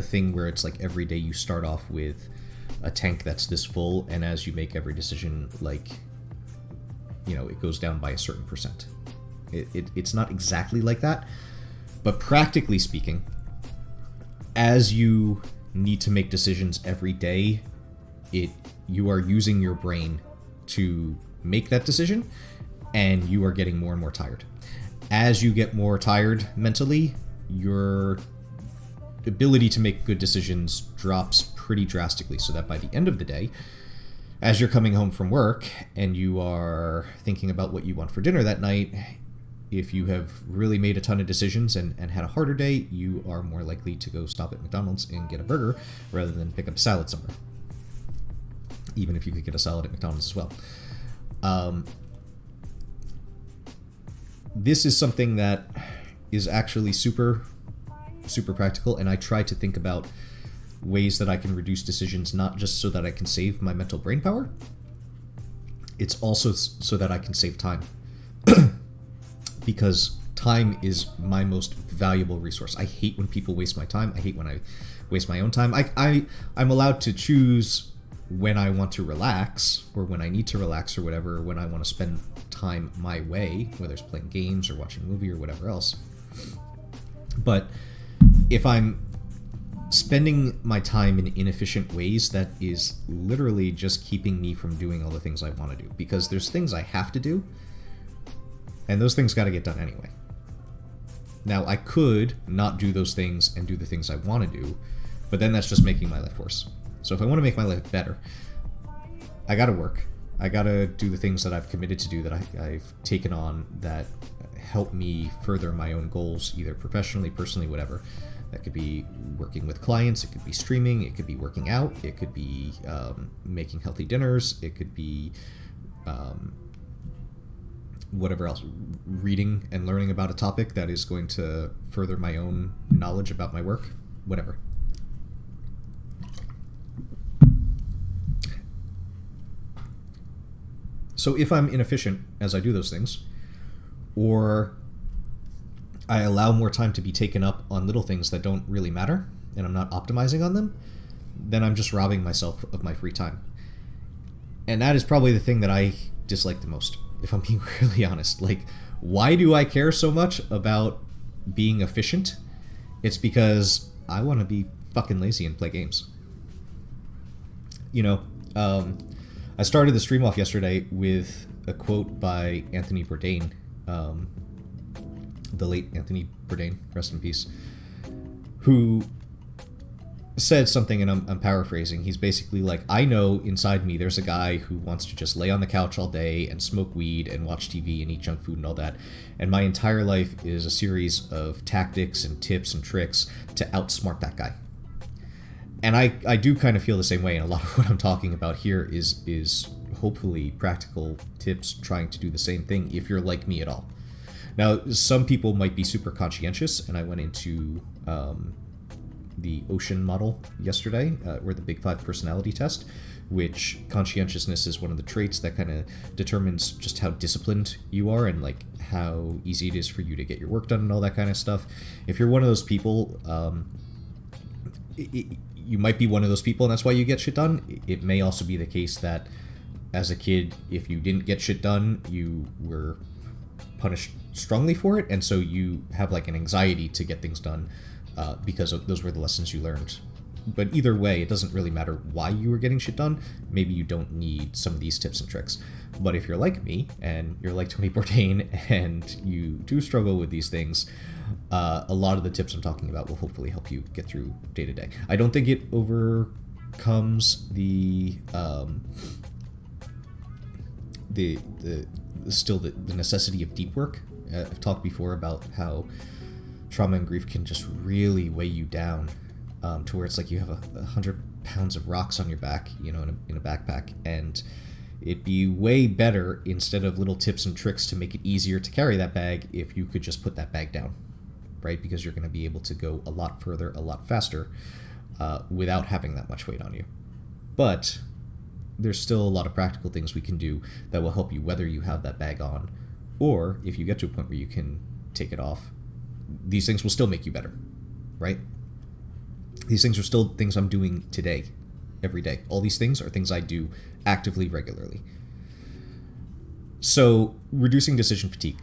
thing where it's like every day you start off with a tank that's this full, and as you make every decision, like, you know, it goes down by a certain percent. It's not exactly like that, but practically speaking, as you need to make decisions every day, you are using your brain to make that decision, and you are getting more and more tired. As you get more tired mentally, your ability to make good decisions drops pretty drastically, so that by the end of the day, as you're coming home from work and you are thinking about what you want for dinner that night, if you have really made a ton of decisions and had a harder day, you are more likely to go stop at McDonald's and get a burger rather than pick up a salad somewhere. Even if you could get a salad at McDonald's as well. This is something that is actually super practical, and I try to think about ways that I can reduce decisions, not just so that I can save my mental brain power, it's also so that I can save time. Because time is my most valuable resource. I hate when people waste my time. I hate when I waste my own time. I'm allowed to choose when I want to relax, or when I need to relax, or whatever, when I want to spend time my way, whether it's playing games or watching a movie or whatever else. But if I'm spending my time in inefficient ways, that is literally just keeping me from doing all the things I want to do. Because there's things I have to do, and those things got to get done anyway. Now, I could not do those things and do the things I want to do, but then that's just making my life worse. So if I want to make my life better, I got to work. I got to do the things that I've committed to do, that I've taken on, that help me further my own goals, either professionally, personally, whatever. That could be working with clients, it could be streaming, it could be working out, it could be making healthy dinners, it could be whatever else, reading and learning about a topic that is going to further my own knowledge about my work, whatever. So if I'm inefficient as I do those things, or I allow more time to be taken up on little things that don't really matter, and I'm not optimizing on them, then I'm just robbing myself of my free time. And that is probably the thing that I dislike the most, if I'm being really honest. Like, why do I care so much about being efficient? It's because I want to be fucking lazy and play games. You know, I started the stream off yesterday with a quote by Anthony Bourdain, the late Anthony Bourdain, rest in peace, who said something, and I'm paraphrasing. He's basically like, I know inside me there's a guy who wants to just lay on the couch all day and smoke weed and watch TV and eat junk food and all that, and my entire life is a series of tactics and tips and tricks to outsmart that guy. And I do kind of feel the same way, and a lot of what I'm talking about here is hopefully practical tips trying to do the same thing if you're like me at all. Now, some people might be super conscientious, and I went into the Ocean model yesterday, or the Big Five personality test, which conscientiousness is one of the traits that kind of determines just how disciplined you are and like how easy it is for you to get your work done and all that kind of stuff. If you're one of those people, you might be one of those people, and that's why you get shit done. It may also be the case that as a kid, if you didn't get shit done, you were punished strongly for it, and so you have like an anxiety to get things done because those were the lessons you learned. But either way, it doesn't really matter why you were getting shit done. Maybe you don't need some of these tips and tricks. But if you're like me, and you're like Tony Bourdain, and you do struggle with these things, a lot of the tips I'm talking about will hopefully help you get through day to day. I don't think it overcomes the necessity of deep work I've talked before about how trauma and grief can just really weigh you down, to where it's like you have 100 pounds of rocks on your back, in a backpack, and it'd be way better, instead of little tips and tricks to make it easier to carry that bag, if you could just put that bag down, right? Because you're going to be able to go a lot further, a lot faster, without having that much weight on you. But there's still a lot of practical things we can do that will help you, whether you have that bag on, or if you get to a point where you can take it off. These things will still make you better, right? These things are still things I'm doing today, every day. All these things are things I do actively, regularly. So, reducing decision fatigue.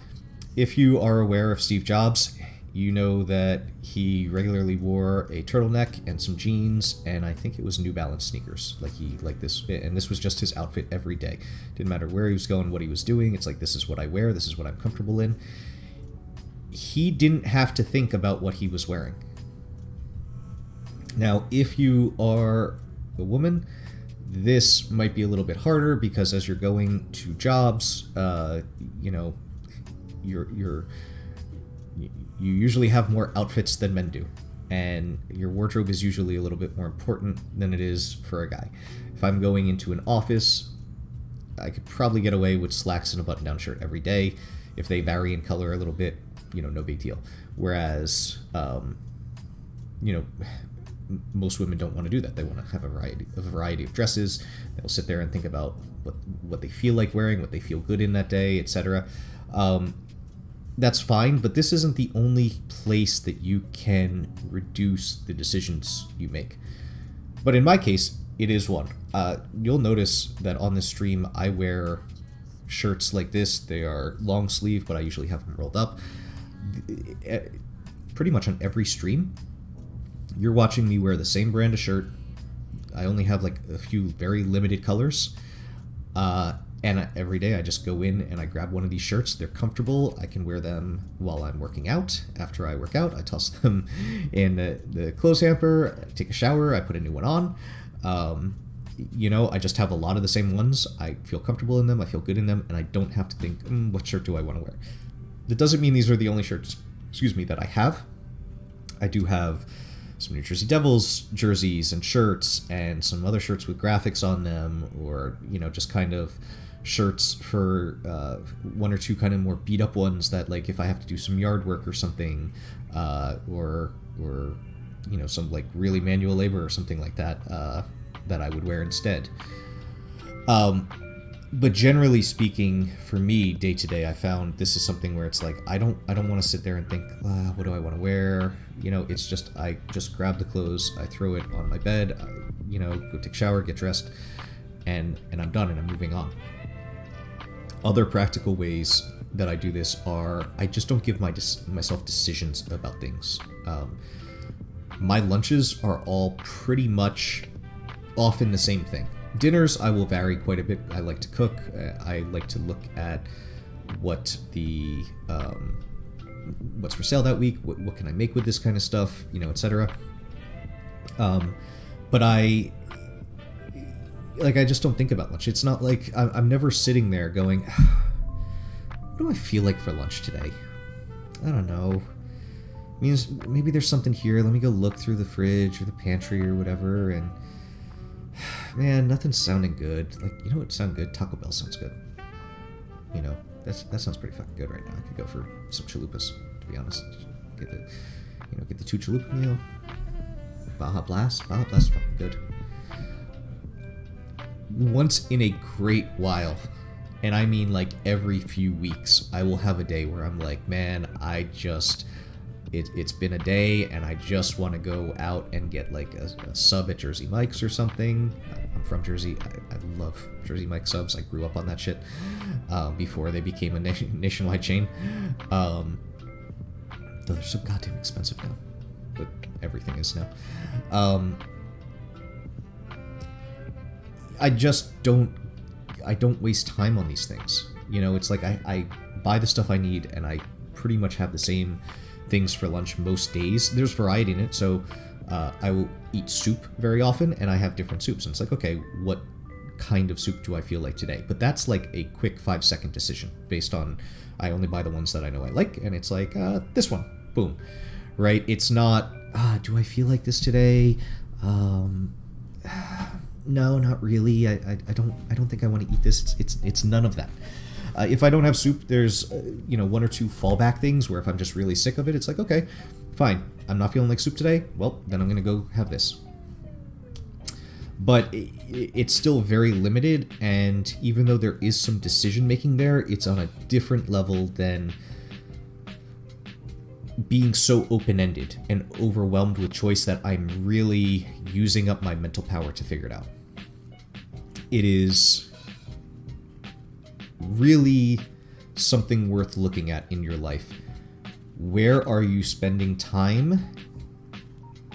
If you are aware of Steve Jobs, you know that he regularly wore a turtleneck and some jeans, and I think it was New Balance sneakers. And this was just his outfit every day. Didn't matter where he was going, what he was doing. It's like, this is what I wear, this is what I'm comfortable in. He didn't have to think about what he was wearing. Now, if you are a woman, this might be a little bit harder, because as you're going to jobs, you usually have more outfits than men do, and your wardrobe is usually a little bit more important than it is for a guy. If I'm going into an office, I could probably get away with slacks and a button-down shirt every day. If they vary in color a little bit, no big deal. Whereas, most women don't want to do that. They want to have a variety of dresses. They'll sit there and think about what they feel like wearing, what they feel good in that day, etc. That's fine, but this isn't the only place that you can reduce the decisions you make. But in my case, it is one. You'll notice that on this stream, I wear shirts like this. They are long sleeve, but I usually have them rolled up. Pretty much on every stream, you're watching me wear the same brand of shirt. I only have like a few very limited colors. And every day I just go in and I grab one of these shirts. They're comfortable. I can wear them while I'm working out. After I work out, I toss them in the clothes hamper, I take a shower, I put a new one on. I just have a lot of the same ones. I feel comfortable in them, I feel good in them, and I don't have to think, what shirt do I want to wear? That doesn't mean these are the only shirts, that I have. I do have some New Jersey Devils jerseys and shirts, and some other shirts with graphics on them, or, just kind of shirts for one or two kind of more beat up ones that, like, if I have to do some yard work or something, or some like really manual labor or something like that, that I would wear instead. But generally speaking, for me, day to day, I found this is something where it's like, I don't want to sit there and think, what do I want to wear? It's just, I just grab the clothes, I throw it on my bed, go take a shower, get dressed, and I'm done, and I'm moving on. Other practical ways that I do this are, I just don't give myself decisions about things. My lunches are all pretty much often the same thing. Dinners, I will vary quite a bit. I like to cook. I like to look at what the what's for sale that week. What can I make with this kind of stuff? Etc. But I just don't think about lunch. It's not like I'm never sitting there going, what do I feel like for lunch today? I don't know. Maybe there's something here. Let me go look through the fridge or the pantry or whatever, and man, nothing's sounding good. Like, what would sound good? Taco Bell sounds good. That sounds pretty fucking good right now. I could go for some chalupas, to be honest. Get the 2 chalupa meal. Baja Blast is fucking good. Once in a great while, and I mean like every few weeks, I will have a day where I'm like, man, it's been a day and I just want to go out and get like a sub at Jersey Mike's or something. I'm from Jersey. I love Jersey Mike subs. I grew up on that shit before they became a nationwide chain. Though they're so goddamn expensive now. But everything is now. I don't waste time on these things. It's like I buy the stuff I need, and I pretty much have the same things for lunch most days. There's variety in it, so I will eat soup very often, and I have different soups. And it's like, okay, what kind of soup do I feel like today? But that's like a quick 5-second decision based on, I only buy the ones that I know I like, and it's like, this one, boom, right? It's not, do I feel like this today? No, not really. I don't think I want to eat this. It's none of that. If I don't have soup, there's one or two fallback things where if I'm just really sick of it, it's like, okay, fine. I'm not feeling like soup today. Well, then I'm gonna go have this. But it's still very limited, and even though there is some decision making there, it's on a different level than being so open-ended and overwhelmed with choice that I'm really using up my mental power to figure it out. It is really something worth looking at in your life. Where are you spending time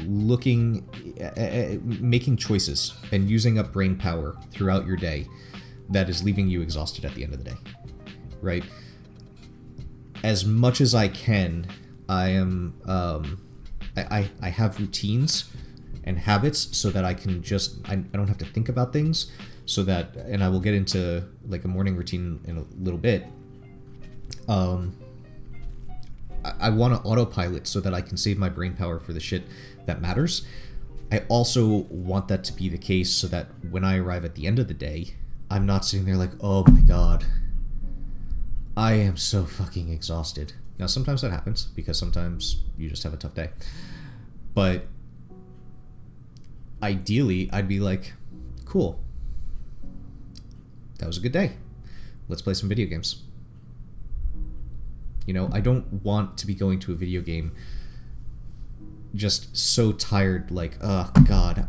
looking, making choices and using up brain power throughout your day that is leaving you exhausted at the end of the day, right? As much as I can, I am, I have routines and habits so that I can just, I don't have to think about things, so that, and I will get into like a morning routine in a little bit. I want to autopilot so that I can save my brain power for the shit that matters. I also want that to be the case so that when I arrive at the end of the day, I'm not sitting there like, oh my god, I am so fucking exhausted. Now, sometimes that happens because sometimes you just have a tough day. But ideally, I'd be like, cool, that was a good day. Let's play some video games. I don't want to be going to a video game just so tired, like, oh god,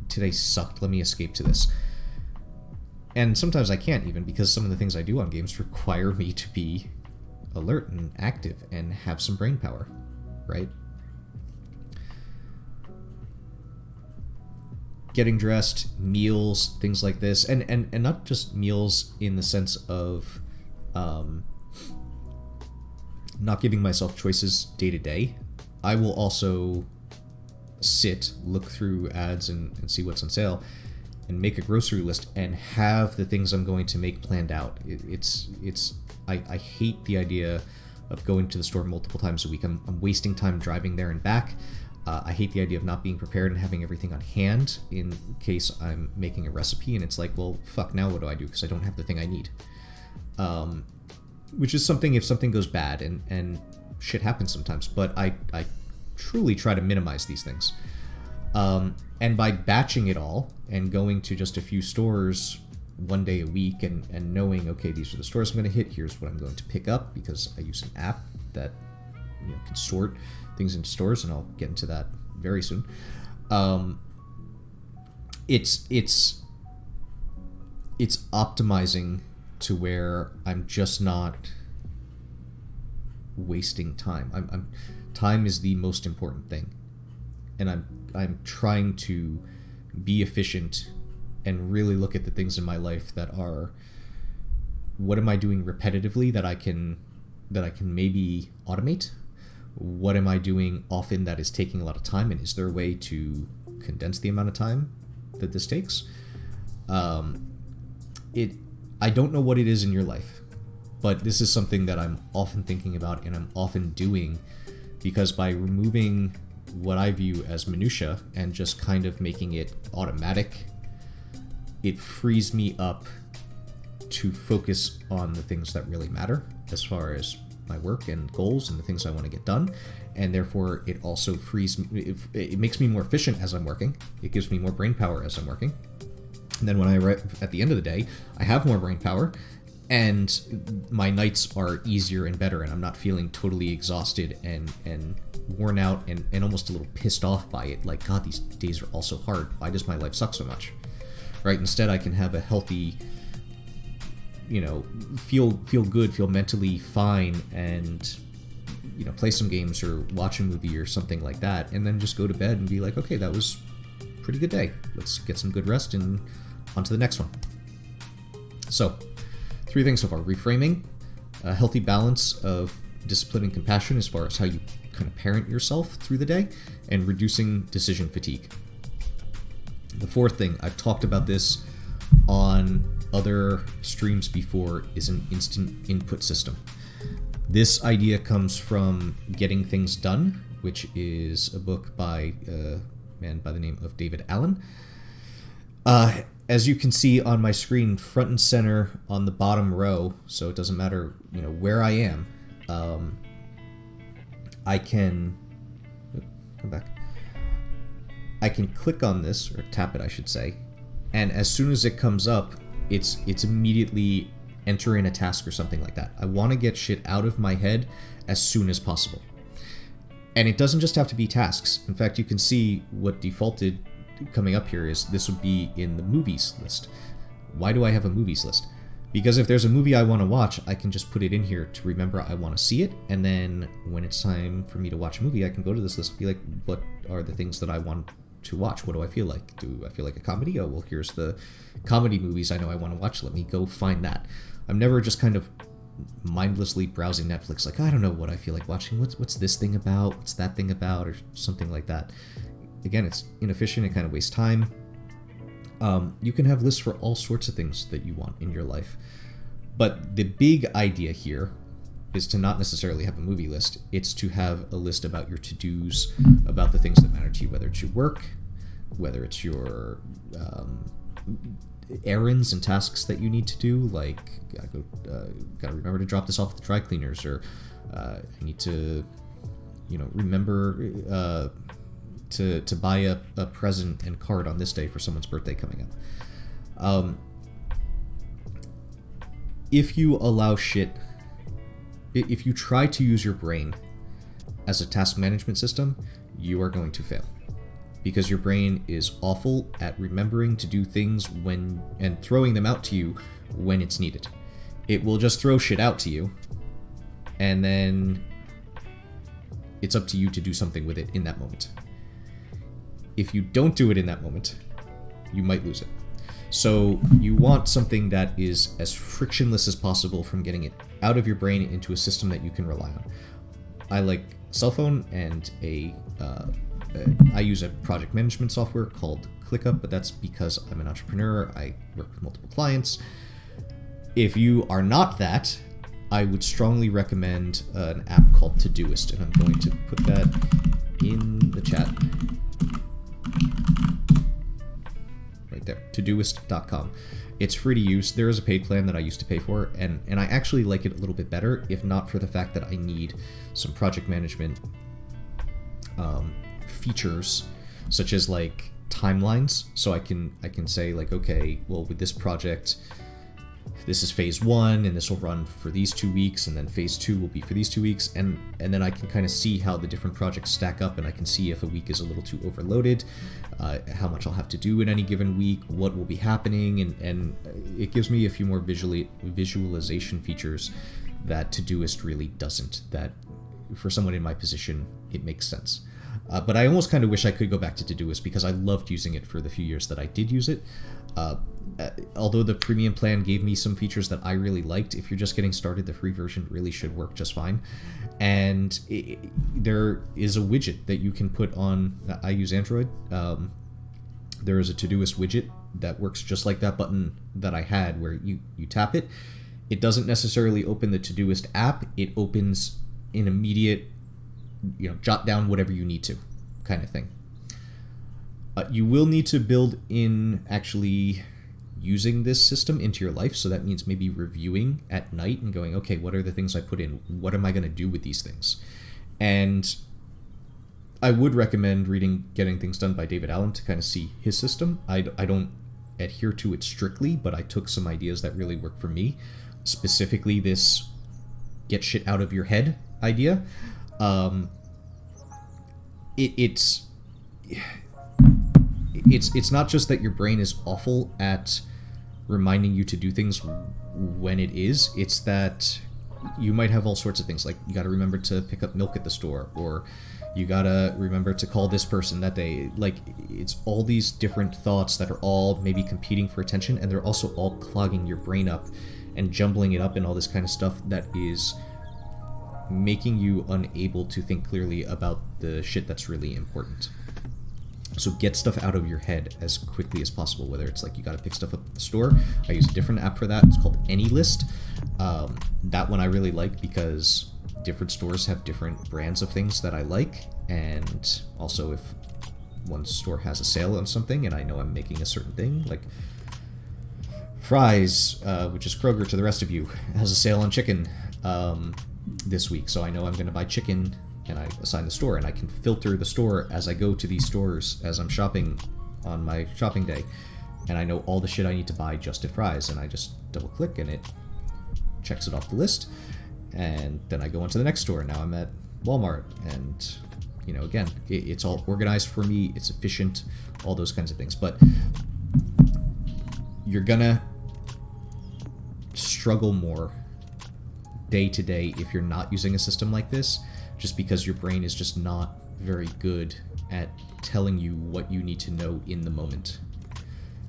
today sucked, let me escape to this. And sometimes I can't even, because some of the things I do on games require me to be alert and active and have some brain power, right? Getting dressed, meals, things like this, and not just meals in the sense of not giving myself choices day to day. I will also look through ads and see what's on sale and make a grocery list and have the things I'm going to make planned out. I hate the idea of going to the store multiple times a week. I'm wasting time driving there and back. I hate the idea of not being prepared and having everything on hand in case I'm making a recipe and it's like, well, fuck, now what do I do? Because I don't have the thing I need. Which is something, if something goes bad, and shit happens sometimes, but I truly try to minimize these things. And by batching it all and going to just a few stores one day a week and knowing, okay, these are the stores I'm going to hit, here's what I'm going to pick up, because I use an app that can sort things into stores, and I'll get into that very soon. It's optimizing to where I'm just not wasting time. Time is the most important thing, and I'm trying to be efficient and really look at the things in my life that are, what am I doing repetitively that I can maybe automate? What am I doing often that is taking a lot of time, and is there a way to condense the amount of time that this takes? I don't know what it is in your life, but this is something that I'm often thinking about and I'm often doing, because by removing what I view as minutia and just kind of making it automatic, it frees me up to focus on the things that really matter as far as my work and goals and the things I want to get done. And therefore it also frees me, it makes me more efficient as I'm working. It gives me more brain power as I'm working. And then when I arrive at the end of the day, I have more brain power, and my nights are easier and better, and I'm not feeling totally exhausted and worn out and almost a little pissed off by it. Like, God, these days are all so hard. Why does my life suck so much? Right? Instead, I can have a healthy, feel good, feel mentally fine, and play some games or watch a movie or something like that, and then just go to bed and be like, okay, that was a pretty good day. Let's get some good rest and on to the next one. So, 3 things so far. Reframing, a healthy balance of discipline and compassion as far as how you kind of parent yourself through the day, and reducing decision fatigue. The 4th thing, I've talked about this on other streams before is an instant input system. This idea comes from Getting Things Done, which is a book by a man by the name of David Allen. As you can see on my screen, front and center on the bottom row, so it doesn't matter, where I am, I can come back. I can click on this, or tap it, I should say, and as soon as it comes up, it's immediately enter in a task or something like that. I want to get shit out of my head as soon as possible. And it doesn't just have to be tasks. In fact, you can see what defaulted coming up here is this would be in the movies list. Why do I have a movies list? Because if there's a movie I want to watch, I can just put it in here to remember I want to see it, and then when it's time for me to watch a movie, I can go to this list and be like, what are the things that I want to watch? What do I feel like? Do I feel like a comedy? Oh, well, here's the comedy movies I know I want to watch. Let me go find that. I'm never just kind of mindlessly browsing Netflix like, I don't know what I feel like watching. What's this thing about? What's that thing about? Or something like that. Again, it's inefficient. It kind of wastes time. You can have lists for all sorts of things that you want in your life. But the big idea here is to not necessarily have a movie list. It's to have a list about your to-dos, about the things that matter to you, whether it's your work, whether it's your errands and tasks that you need to do, like gotta remember to drop this off at the dry cleaners, or I need to remember to buy a present and card on this day for someone's birthday coming up. If you allow if you try to use your brain as a task management system, you are going to fail. Because your brain is awful at remembering to do things and throwing them out to you when it's needed. It will just throw shit out to you, and then it's up to you to do something with it in that moment. If you don't do it in that moment, you might lose it. So you want something that is as frictionless as possible from getting it out of your brain into a system that you can rely on. I like cell phone and I use a project management software called ClickUp, but that's because I'm an entrepreneur. I work with multiple clients. If you are not that, I would strongly recommend an app called Todoist, and I'm going to put that in the chat. Right there, Todoist.com. It's free to use. There is a paid plan that I used to pay for, and I actually like it a little bit better, if not for the fact that I need some project management features, such as like timelines, so I can say like, okay, well, with this project, this is phase 1 and this will run for these 2 weeks, and then phase 2 will be for these 2 weeks, and then I can kind of see how the different projects stack up, and I can see if a week is a little too overloaded, how much I'll have to do in any given week, what will be happening, and it gives me a few more visualization features that Todoist really doesn't. That for someone in my position, it makes sense. But I almost kind of wish I could go back to Todoist, because I loved using it for the few years that I did use it. Although the premium plan gave me some features that I really liked, if you're just getting started, the free version really should work just fine. And there is a widget that you can put on, I use Android, there is a Todoist widget that works just like that button that I had, where you tap it. It doesn't necessarily open the Todoist app, it opens an immediate, jot down whatever you need to, kind of thing. You will need to build in actually using this system into your life, so that means maybe reviewing at night and going, okay, what are the things I put in? What am I going to do with these things? And I would recommend reading Getting Things Done by David Allen to kind of see his system. I don't adhere to it strictly, but I took some ideas that really work for me, specifically this get shit out of your head idea. It's not just that your brain is awful at reminding you to do things when it is, it's that you might have all sorts of things, like you got to remember to pick up milk at the store, or you got to remember to call this person that day. Like, it's all these different thoughts that are all maybe competing for attention, and they're also all clogging your brain up and jumbling it up and all this kind of stuff that is making you unable to think clearly about the shit that's really important. So get stuff out of your head as quickly as possible, whether it's like you got to pick stuff up at the store. I use a different app for that. It's called AnyList. That one I really like because different stores have different brands of things that I like, and also if one store has a sale on something and I know I'm making a certain thing, like Fry's, which is Kroger to the rest of you, has a sale on chicken this week, so I know I'm going to buy chicken, and I assign the store, and I can filter the store as I go to these stores as I'm shopping on my shopping day, and I know all the shit I need to buy just at Fry's, and I just double click and it checks it off the list, and then I go on to the next store. Now I'm at Walmart, and you know, again, it's all organized for me, it's efficient, all those kinds of things. But you're gonna struggle more day to day if you're not using a system like this, just because your brain is just not very good at telling you what you need to know in the moment.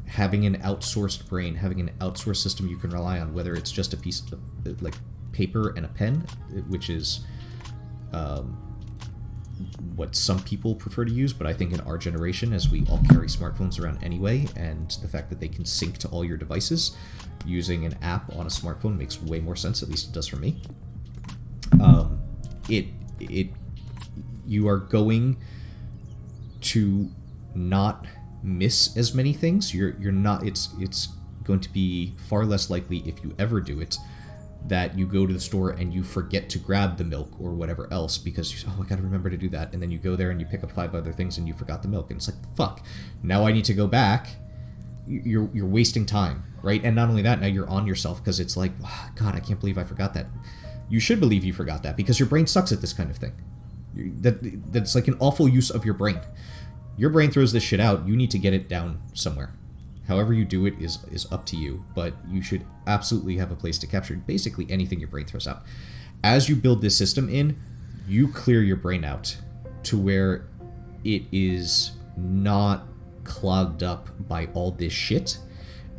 Having an outsourced brain, having an outsourced system you can rely on, whether it's just a piece of like paper and a pen, which is what some people prefer to use, but I think in our generation, as we all carry smartphones around anyway, and the fact that they can sync to all your devices, using an app on a smartphone makes way more sense, at least it does for me. You are going to not miss as many things. You're not. It's going to be far less likely, if you ever do it, that you go to the store and you forget to grab the milk or whatever else because you say, oh, I gotta remember to do that, and then you go there and you pick up 5 other things and you forgot the milk, and it's like, fuck, now I need to go back. You're wasting time, right? And not only that, now you're on yourself because it's like, oh, God, I can't believe I forgot that. You should believe you forgot that because your brain sucks at this kind of thing. That's like an awful use of your brain. Your brain throws this shit out. You need to get it down somewhere. However you do it is up to you, but you should absolutely have a place to capture basically anything your brain throws out. As you build this system in, you clear your brain out to where it is not clogged up by all this shit,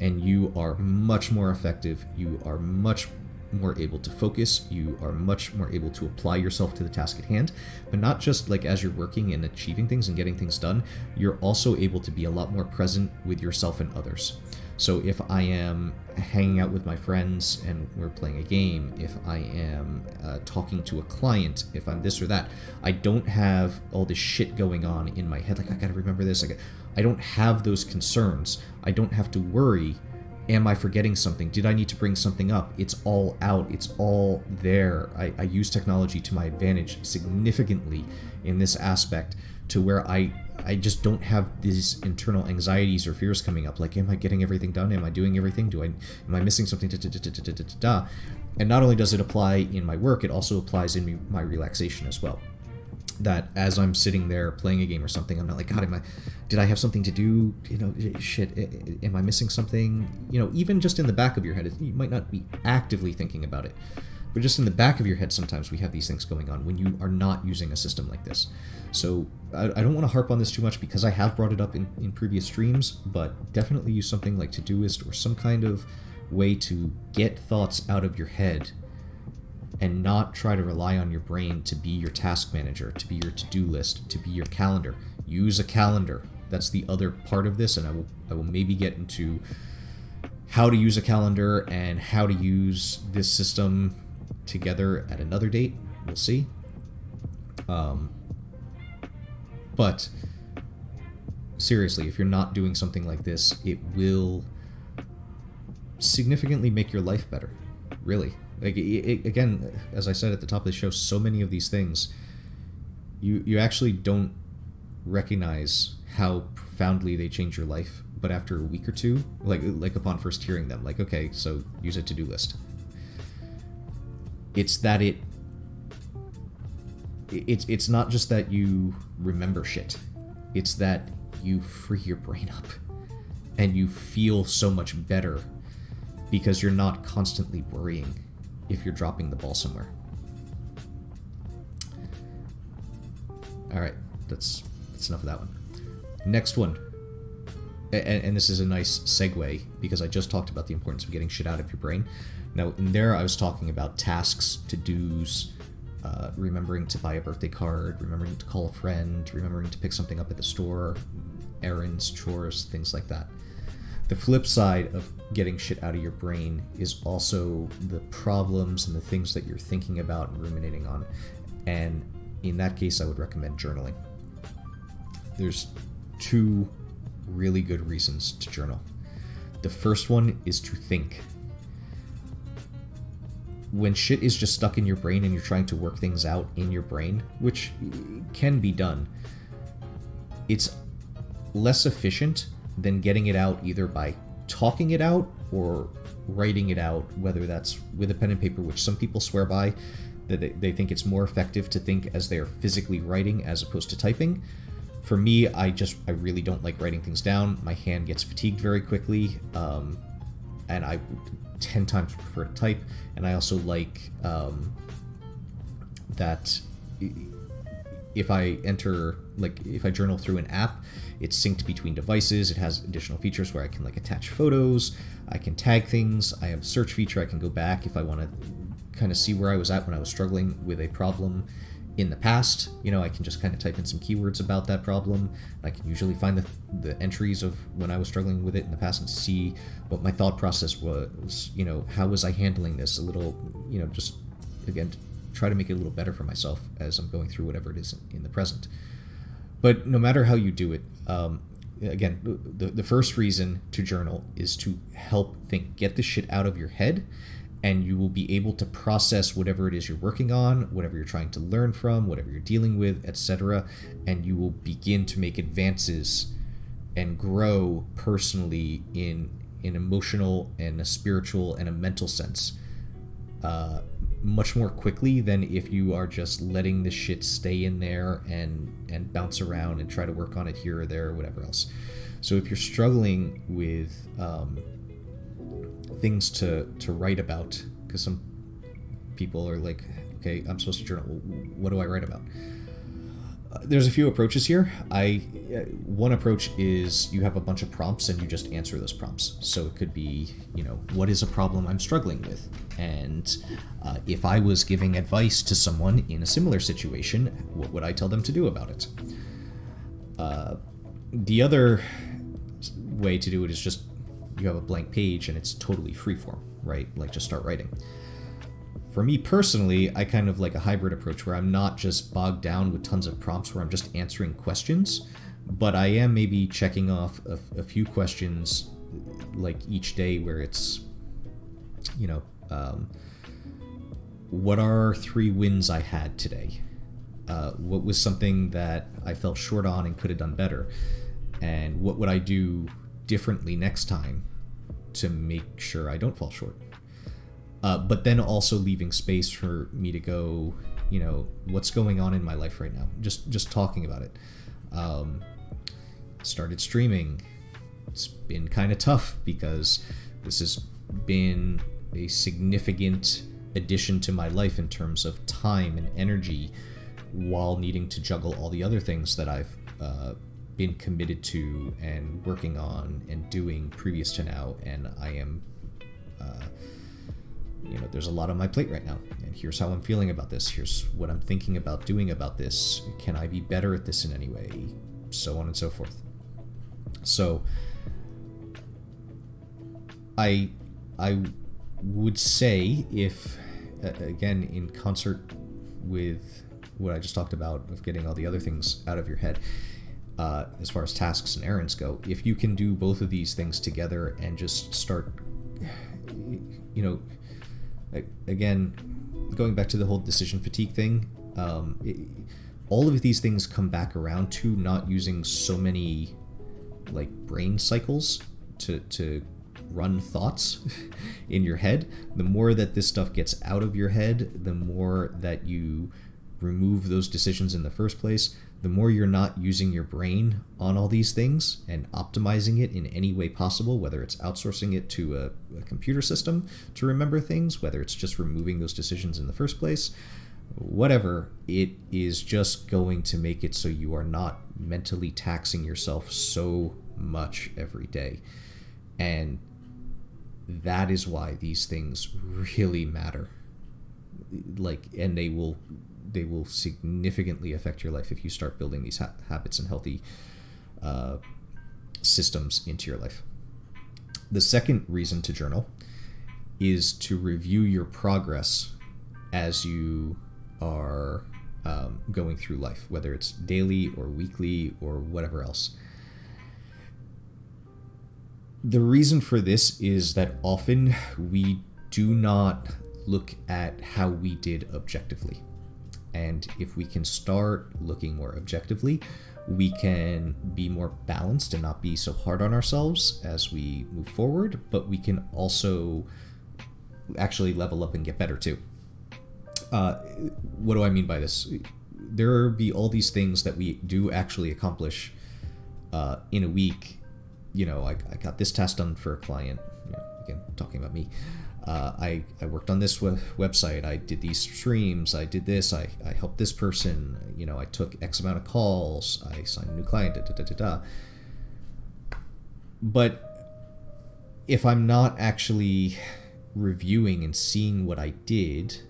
and you are much more effective. You are much more able to focus. You are much more able to apply yourself to the task at hand, but not just like as you're working and achieving things and getting things done. You're also able to be a lot more present with yourself and others. So if I am hanging out with my friends and we're playing a game, if I am talking to a client, if I'm this or that, I don't have all this shit going on in my head, like I gotta remember this. I don't have those concerns. I don't have to worry. Am I forgetting something? Did I need to bring something up? It's all out. It's all there. I use technology to my advantage significantly in this aspect, to where I just don't have these internal anxieties or fears coming up. Like, am I getting everything done? Am I doing everything? Am I missing something? And not only does it apply in my work, it also applies in my relaxation as well. That as I'm sitting there playing a game or something, I'm not like, God, did I have something to do? You know, shit, am I missing something? You know, even just in the back of your head, you might not be actively thinking about it, but just in the back of your head, sometimes we have these things going on when you are not using a system like this. So I don't want to harp on this too much because I have brought it up in previous streams, but definitely use something like Todoist or some kind of way to get thoughts out of your head and not try to rely on your brain to be your task manager, to be your to-do list, to be your calendar. Use a calendar. That's the other part of this, and I will maybe get into how to use a calendar and how to use this system together at another date. We'll see. But seriously, if you're not doing something like this, it will significantly make your life better. Really. Like, again, as I said at the top of the show, so many of these things, you actually don't recognize how profoundly they change your life. But after a week or two, like upon first hearing them, like, okay, so use a to-do list. It's that it's not just that you remember shit. It's that you free your brain up and you feel so much better because you're not constantly worrying if you're dropping the ball somewhere. All right, that's enough of that one. Next one, and this is a nice segue because I just talked about the importance of getting shit out of your brain. Now, in there, I was talking about tasks, to-dos, remembering to buy a birthday card, remembering to call a friend, remembering to pick something up at the store, errands, chores, things like that. The flip side of getting shit out of your brain is also the problems and the things that you're thinking about and ruminating on. And in that case, I would recommend journaling. There's 2 really good reasons to journal. The first one is to think. When shit is just stuck in your brain and you're trying to work things out in your brain, which can be done, it's less efficient than getting it out either by talking it out or writing it out, whether that's with a pen and paper, which some people swear by, that they think it's more effective to think as they are physically writing as opposed to typing. For me, I really don't like writing things down. My hand gets fatigued very quickly, and I 10 times prefer to type. And I also like that if I journal through an app, it's synced between devices. It has additional features where I can attach photos, I can tag things, I have a search feature, I can go back if I want to kind of see where I was at when I was struggling with a problem in the past. I can just kind of type in some keywords about that problem. I can usually find the entries of when I was struggling with it in the past and see what my thought process was, how was I handling this a little, just again, try to make it a little better for myself as I'm going through whatever it is in the present. But no matter how you do it, again, the first reason to journal is to help get the shit out of your head, and you will be able to process whatever it is you're working on, whatever you're trying to learn from, whatever you're dealing with, etc. And you will begin to make advances and grow personally in an emotional and a spiritual and a mental sense much more quickly than if you are just letting the shit stay in there and bounce around and try to work on it here or there or whatever else. So if you're struggling with things to write about, because some people are like, okay, I'm supposed to journal, what do I write about? There's a few approaches here. One approach is you have a bunch of prompts and you just answer those prompts. So it could be, what is a problem I'm struggling with? And if I was giving advice to someone in a similar situation, what would I tell them to do about it? The other way to do it is just you have a blank page and it's totally freeform, right? Just start writing. For me personally, I kind of like a hybrid approach where I'm not just bogged down with tons of prompts where I'm just answering questions, but I am maybe checking off a few questions each day where it's, what are 3 wins I had today? What was something that I fell short on and could have done better? And what would I do differently next time to make sure I don't fall short? But then also leaving space for me to go, what's going on in my life right now? Just talking about it. Started streaming. It's been kind of tough because this has been a significant addition to my life in terms of time and energy, while needing to juggle all the other things that I've been committed to and working on and doing previous to now. And I am, there's a lot on my plate right now, and here's how I'm feeling about this. Here's what I'm thinking about doing about this. Can I be better at this in any way? So on and so forth. So I would say, if, again, in concert with what I just talked about of getting all the other things out of your head, as far as tasks and errands go, if you can do both of these things together and just start, again, going back to the whole decision fatigue thing, all of these things come back around to not using so many brain cycles to run thoughts in your head. The more that this stuff gets out of your head, the more that you remove those decisions in the first place, the more you're not using your brain on all these things and optimizing it in any way possible, whether it's outsourcing it to a computer system to remember things, whether it's just removing those decisions in the first place, whatever, it is just going to make it so you are not mentally taxing yourself so much every day. And that is why these things really matter. And they will significantly affect your life if you start building these habits and healthy systems into your life. The second reason to journal is to review your progress as you are going through life, whether it's daily or weekly or whatever else. The reason for this is that often we do not look at how we did objectively. And if we can start looking more objectively, we can be more balanced and not be so hard on ourselves as we move forward, but we can also actually level up and get better too. What do I mean by this? There will be all these things that we do actually accomplish in a week. You know, I got this task done for a client. You know, again, talking about me. I worked on this website. I did these streams. I did this. I helped this person. You know, I took X amount of calls. I signed a new client. But if I'm not actually reviewing and seeing what I did,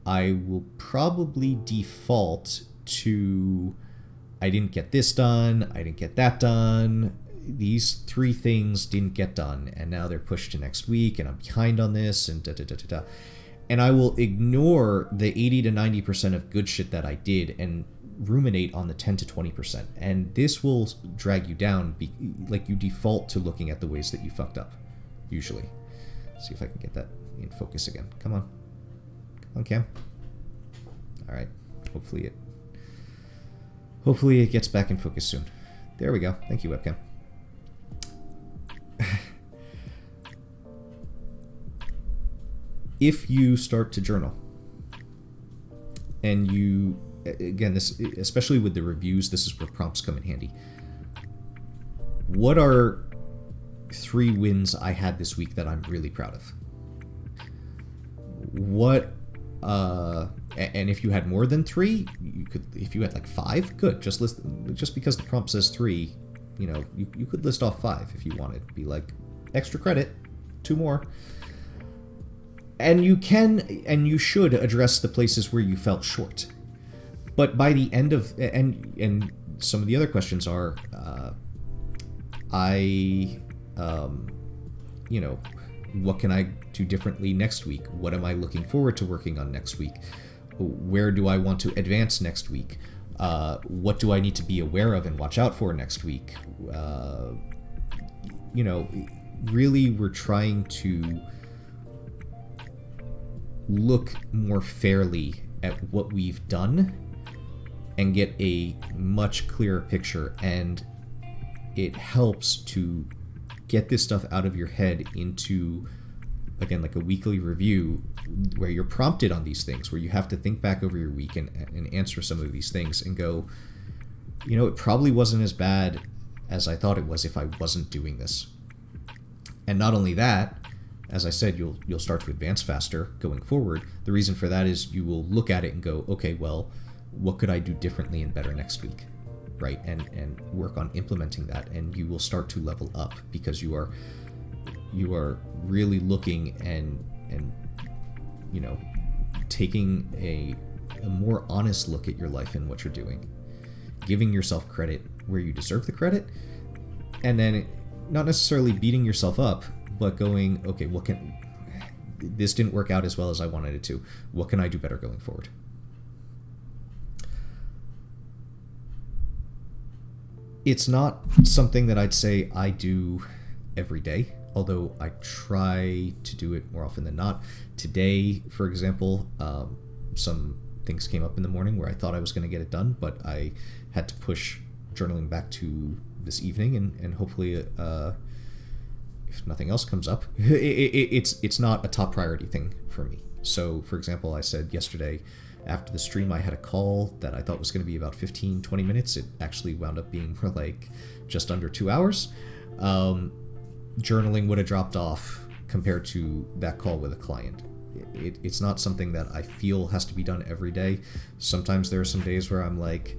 I will probably default to, I didn't get this done. I didn't get that done. These 3 things didn't get done, and now they're pushed to next week, and I'm behind on this, and And I will ignore the 80 to 90% of good shit that I did and ruminate on the 10 to 20%. And this will drag you down, like you default to looking at the ways that you fucked up, usually. See if I can get that in focus again. Come on. Come on, Cam. All right. Hopefully it gets back in focus soon. There we go. Thank you, webcam. If you start to journal, and you, again, this, especially with the reviews, this is where prompts come in handy. What are 3 wins I had this week that I'm really proud of? What, and if you had more than 3, you could, if you had like 5, good. Just list, just because the prompt says 3, you know, you could list off 5 if you wanted. Be like, extra credit, 2 more. And you can, and you should address the places where you fell short. But by the end of, and some of the other questions are, you know, what can I do differently next week? What am I looking forward to working on next week? Where do I want to advance next week? What do I need to be aware of and watch out for next week? You know, really we're trying to look more fairly at what we've done and get a much clearer picture, and it helps to get this stuff out of your head into, again, like a weekly review where you're prompted on these things, where you have to think back over your week and answer some of these things and go, you know, it probably wasn't as bad as I thought it was if I wasn't doing this. And not only that, as I said, you'll start to advance faster going forward. The reason for that is you will look at it and go, okay, well, what could I do differently and better next week, right? And work on implementing that, and you will start to level up because you are really looking and you know, taking a more honest look at your life and what you're doing, giving yourself credit where you deserve the credit, and then not necessarily beating yourself up, but going, okay, this didn't work out as well as I wanted it to. What can I do better going forward? It's not something that I'd say I do every day, although I try to do it more often than not. Today, for example, some things came up in the morning where I thought I was going to get it done, but I had to push journaling back to this evening, and hopefully if nothing else comes up, it's not a top priority thing for me. So, for example, I said yesterday after the stream I had a call that I thought was going to be about 15-20 minutes. It actually wound up being for like just under 2 hours. Journaling would have dropped off compared to that call with a client. It's not something that I feel has to be done every day. Sometimes there are some days where I'm like,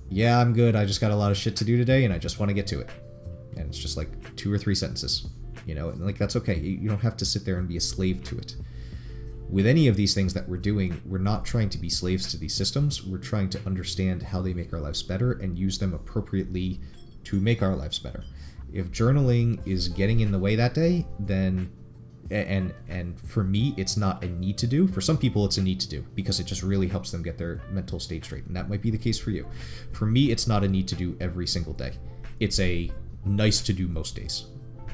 yeah, I'm good. I just got a lot of shit to do today and I just want to get to it. And it's just like 2 or 3 sentences, you know, and like, that's okay. You don't have to sit there and be a slave to it. With any of these things that we're doing, we're not trying to be slaves to these systems. We're trying to understand how they make our lives better and use them appropriately to make our lives better. If journaling is getting in the way that day, then and for me, it's not a need to do. For some people, it's a need to do because it just really helps them get their mental state straight, and that might be the case for you. For me, it's not a need to do every single day. It's a nice to do most days.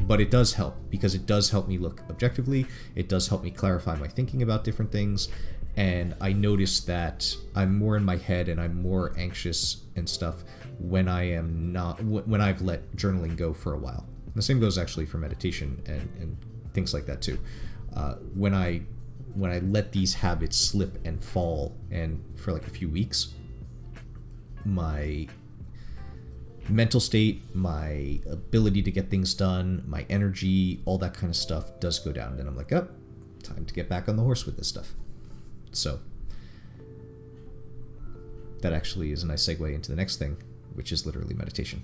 But it does help because it does help me look objectively. It does help me clarify my thinking about different things. And I notice that I'm more in my head and I'm more anxious and stuff when I've let journaling go for a while. The same goes actually for meditation and things like that too. When I let these habits slip and fall, and for like a few weeks, my mental state, my ability to get things done, my energy, all that kind of stuff does go down. And I'm like, oh, time to get back on the horse with this stuff. So that actually is a nice segue into the next thing, which is literally meditation.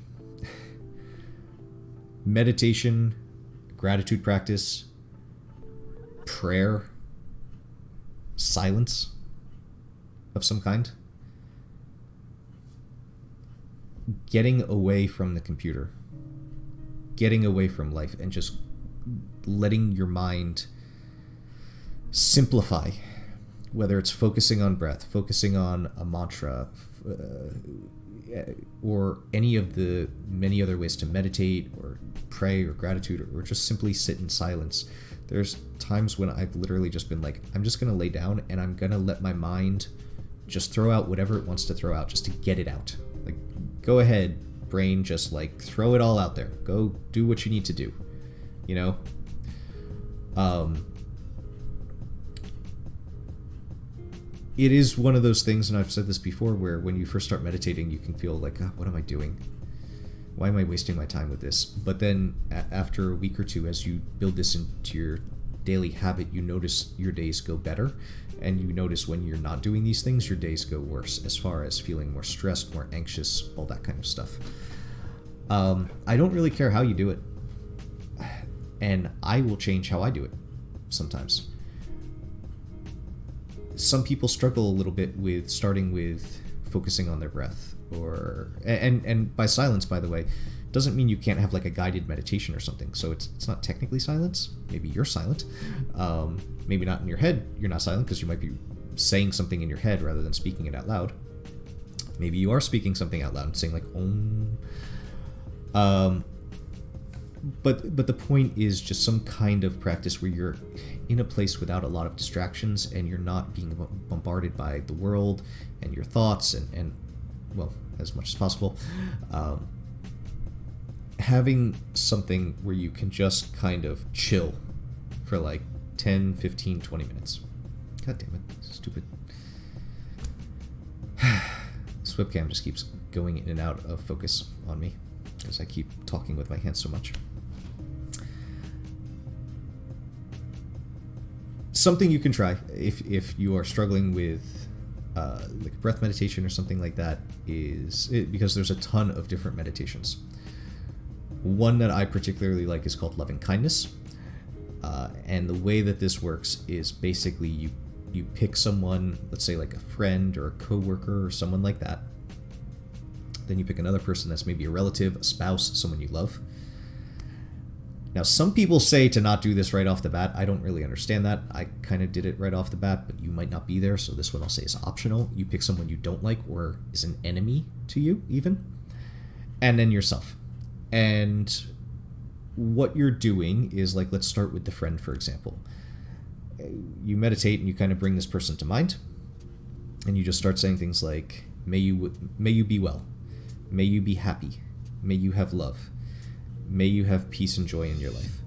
Meditation, gratitude practice, prayer, silence of some kind. Getting away from the computer, getting away from life, and just letting your mind simplify, whether it's focusing on breath, focusing on a mantra, or any of the many other ways to meditate or pray or gratitude, or just simply sit in silence. There's times when I've literally just been like, I'm just going to lay down and I'm going to let my mind just throw out whatever it wants to throw out, just to get it out. Like, go ahead, brain, just like throw it all out there. Go do what you need to do, you know? It is one of those things, and I've said this before, where when you first start meditating, you can feel like, oh, what am I doing? Why am I wasting my time with this? But then after a week or two, as you build this into your daily habit, you notice your days go better, and you notice when you're not doing these things, your days go worse, as far as feeling more stressed, more anxious, all that kind of stuff. I don't really care how you do it, and I will change how I do it sometimes. Some people struggle a little bit with starting with focusing on their breath, or and by silence, by the way, doesn't mean you can't have like a guided meditation or something. So it's not technically silence. Maybe you're silent. Maybe not in your head. You're not silent because you might be saying something in your head rather than speaking it out loud. Maybe you are speaking something out loud and saying like Om. But the point is just some kind of practice where you're in a place without a lot of distractions, and you're not being bombarded by the world and your thoughts and well, as much as possible. Having something where you can just kind of chill for like 10, 15, 20 minutes. God damn it, stupid. This webcam just keeps going in and out of focus on me because I keep talking with my hands so much. Something you can try if you are struggling with like breath meditation or something like that because there's a ton of different meditations. One that I particularly like is called loving kindness, and the way that this works is basically you pick someone, let's say like a friend or a coworker or someone like that. Then you pick another person that's maybe a relative, a spouse, someone you love. Now, some people say to not do this right off the bat. I don't really understand that. I kind of did it right off the bat, but you might not be there, so this one I'll say is optional. You pick someone you don't like or is an enemy to you, even, and then yourself. And what you're doing is, like, let's start with the friend, for example. You meditate and you kind of bring this person to mind, and you just start saying things like, may you be well, may you be happy, may you have love, may you have peace and joy in your life,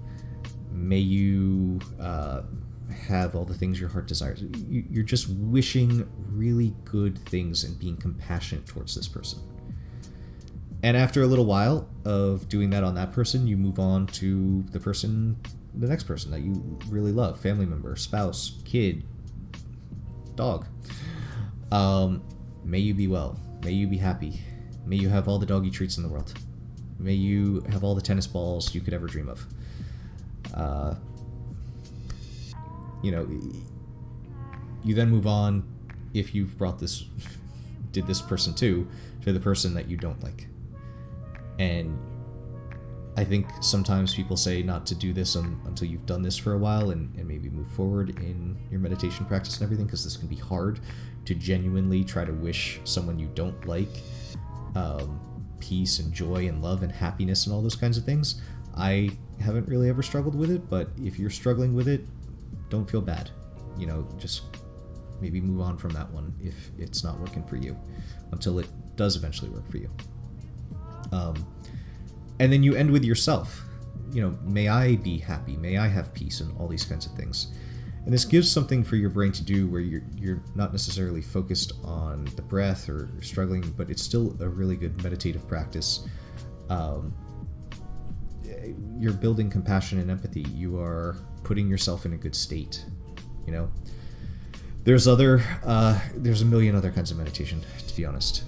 may you have all the things your heart desires. You're just wishing really good things and being compassionate towards this person. And after a little while of doing that on that person, you move on to the next person that you really love, family member, spouse, kid, dog. May you be well, may you be happy, may you have all the doggy treats in the world, may you have all the tennis balls you could ever dream of. You then move on, if you've did this person to the person that you don't like. And I think sometimes people say not to do this until you've done this for a while and maybe move forward in your meditation practice and everything, because this can be hard to genuinely try to wish someone you don't like peace and joy and love and happiness and all those kinds of things. I haven't really ever struggled with it, but if you're struggling with it, don't feel bad. You know, just maybe move on from that one if it's not working for you until it does eventually work for you. And then you end with yourself. You know, may I be happy, may I have peace, and all these kinds of things. And this gives something for your brain to do where you're not necessarily focused on the breath or struggling, but it's still a really good meditative practice. You're building compassion and empathy. You are putting yourself in a good state. You know, there's a million other kinds of meditation, to be honest.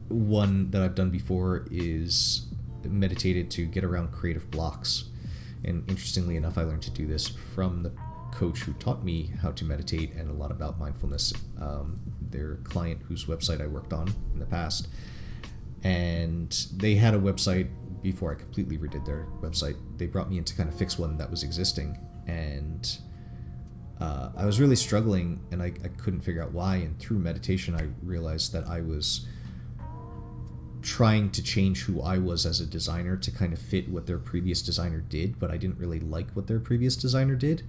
One that I've done before is meditated to get around creative blocks. And interestingly enough, I learned to do this from the coach who taught me how to meditate and a lot about mindfulness. Their client whose website I worked on in the past. And they had a website before I completely redid their website. They brought me in to kind of fix one that was existing. And I was really struggling, and I couldn't figure out why. And through meditation, I realized that I was trying to change who I was as a designer to kind of fit what their previous designer did, but I didn't really like what their previous designer did.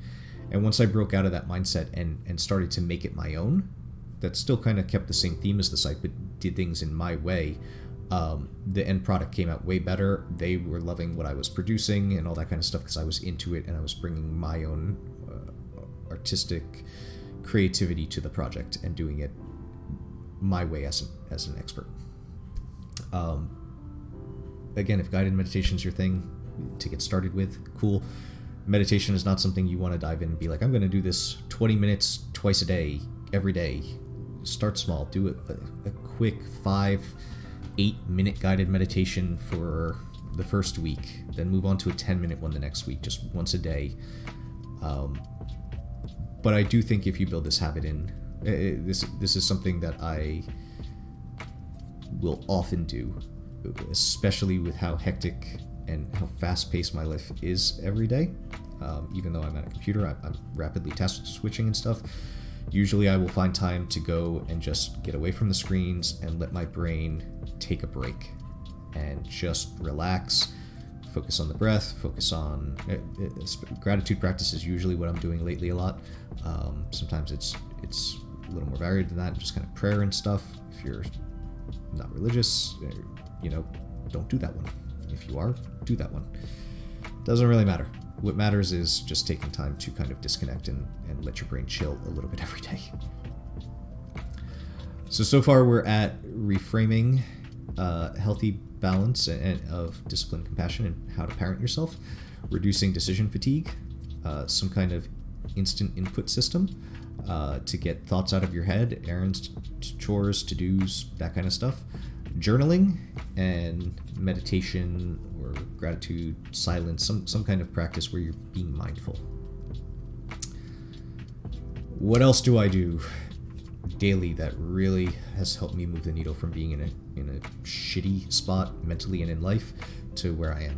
And once I broke out of that mindset and started to make it my own, that still kind of kept the same theme as the site, but did things in my way, the end product came out way better. They were loving what I was producing and all that kind of stuff because I was into it and I was bringing my own artistic creativity to the project and doing it my way as an expert. Again, if guided meditation is your thing to get started with, cool. Meditation is not something you want to dive in and be like, I'm going to do this 20 minutes twice a day, every day. Start small. Do a quick 5-8 minute guided meditation for the first week, then move on to a 10-minute one the next week, just once a day. But I do think if you build this habit in, this is something that I will often do, especially with how hectic and how fast-paced my life is every day. Even though I'm at a computer, I'm rapidly task switching and stuff. Usually I will find time to go and just get away from the screens and let my brain take a break and just relax, focus on the breath, focus on gratitude practice is usually what I'm doing lately a lot. Sometimes it's a little more varied than that, just kind of prayer and stuff. If you're not religious, don't do that one. If you are, do that one. Doesn't really matter. What matters is just taking time to kind of disconnect and let your brain chill a little bit every day. So far we're at reframing healthy balance and of discipline, compassion, and how to parent yourself, reducing decision fatigue, some kind of instant input system to get thoughts out of your head, errands, chores, to-dos, that kind of stuff, journaling, and meditation or gratitude, silence, some kind of practice where you're being mindful. What else do I do daily that really has helped me move the needle from being in a shitty spot mentally and in life to where I am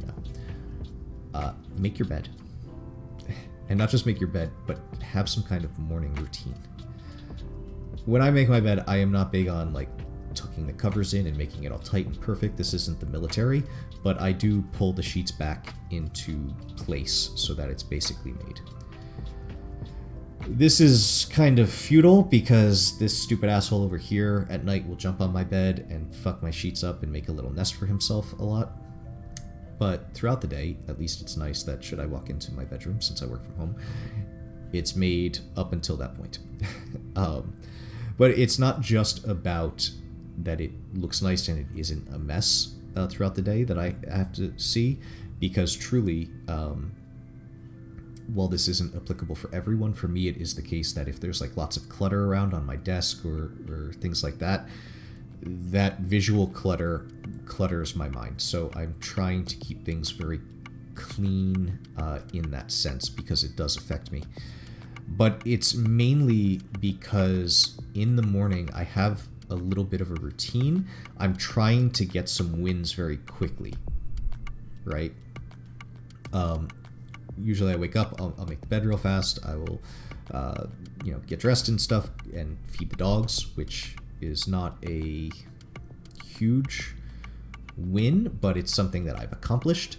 now? Make your bed. And not just make your bed, but have some kind of morning routine. When I make my bed, I am not big on like tucking the covers in and making it all tight and perfect. This isn't the military, but I do pull the sheets back into place so that it's basically made. This is kind of futile because this stupid asshole over here at night will jump on my bed and fuck my sheets up and make a little nest for himself a lot. But throughout the day, at least it's nice that should I walk into my bedroom, since I work from home, it's made up until that point. But it's not just about that it looks nice and it isn't a mess throughout the day that I have to see, because truly, while this isn't applicable for everyone, for me it is the case that if there's like lots of clutter around on my desk or things like that, that visual clutters my mind. So I'm trying to keep things very clean in that sense, because it does affect me. But it's mainly because in the morning I have a little bit of a routine. I'm trying to get some wins very quickly, right? Usually I wake up, I'll make the bed real fast. I will, get dressed and stuff and feed the dogs, which is not a huge win, but it's something that I've accomplished.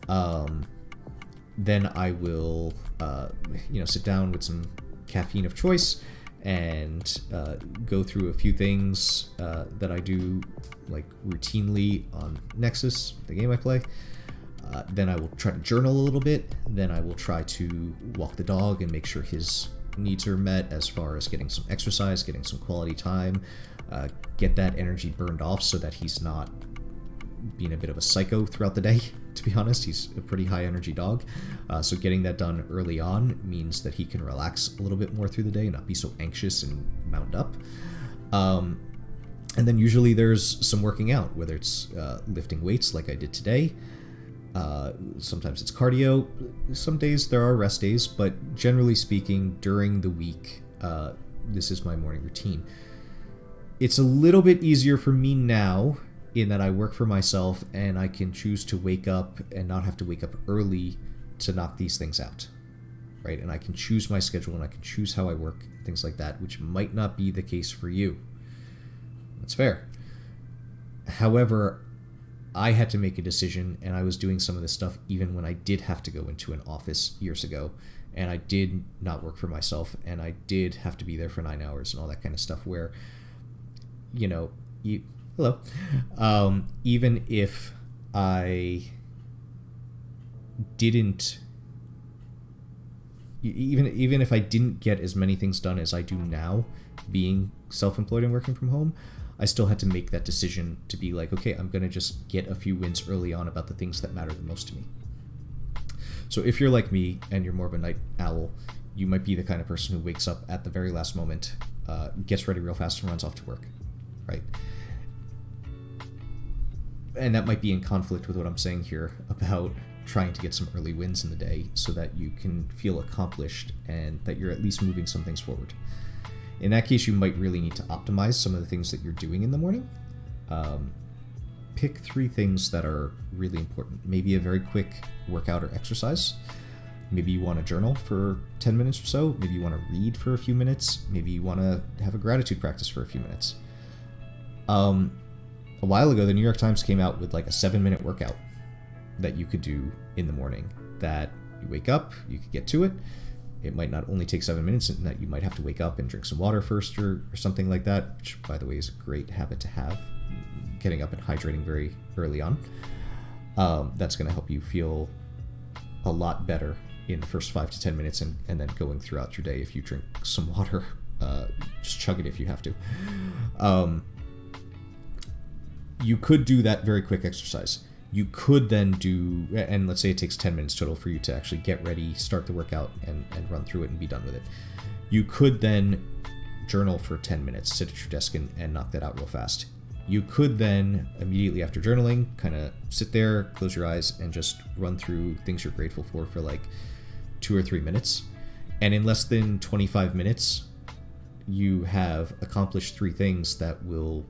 Then I will, sit down with some caffeine of choice and go through a few things that I do like routinely on Nexus, the game I play. Then I will try to journal a little bit. Then I will try to walk the dog and make sure his needs are met as far as getting some exercise, getting some quality time, get that energy burned off so that he's not being a bit of a psycho throughout the day. To be honest, he's a pretty high energy dog. So getting that done early on means that he can relax a little bit more through the day and not be so anxious and wound up. And then usually there's some working out, whether it's lifting weights like I did today. Sometimes it's cardio. Some days there are rest days, but generally speaking, during the week, this is my morning routine. It's a little bit easier for me now in that I work for myself and I can choose to wake up and not have to wake up early to knock these things out, right? And I can choose my schedule and I can choose how I work, things like that, which might not be the case for you. That's fair. However, I had to make a decision, and I was doing some of this stuff even when I did have to go into an office years ago, and I did not work for myself, and I did have to be there for 9 hours and all that kind of stuff where, even if I didn't, even if I didn't get as many things done as I do now, being self-employed and working from home, I still had to make that decision to be like, okay, I'm going to just get a few wins early on about the things that matter the most to me. So if you're like me and you're more of a night owl, you might be the kind of person who wakes up at the very last moment, gets ready real fast and runs off to work, right? And that might be in conflict with what I'm saying here about trying to get some early wins in the day so that you can feel accomplished and that you're at least moving some things forward. In that case, you might really need to optimize some of the things that you're doing in the morning. Pick 3 things that are really important. Maybe a very quick workout or exercise. Maybe you want to journal for 10 minutes or so. Maybe you want to read for a few minutes. Maybe you want to have a gratitude practice for a few minutes. A while ago, the New York Times came out with like a 7-minute workout that you could do in the morning, that you wake up, you could get to it. It might not only take 7 minutes, and that you might have to wake up and drink some water first or something like that, which, by the way, is a great habit to have, getting up and hydrating very early on. That's going to help you feel a lot better in the first 5 to 10 minutes and then going throughout your day. If you drink some water, just chug it if you have to. You could do that very quick exercise. You could then do, and let's say it takes 10 minutes total for you to actually get ready, start the workout, and run through it and be done with it. You could then journal for 10 minutes, sit at your desk and knock that out real fast. You could then, immediately after journaling, kind of sit there, close your eyes, and just run through things you're grateful for like 2 or 3 minutes. And in less than 25 minutes, you have accomplished 3 things that will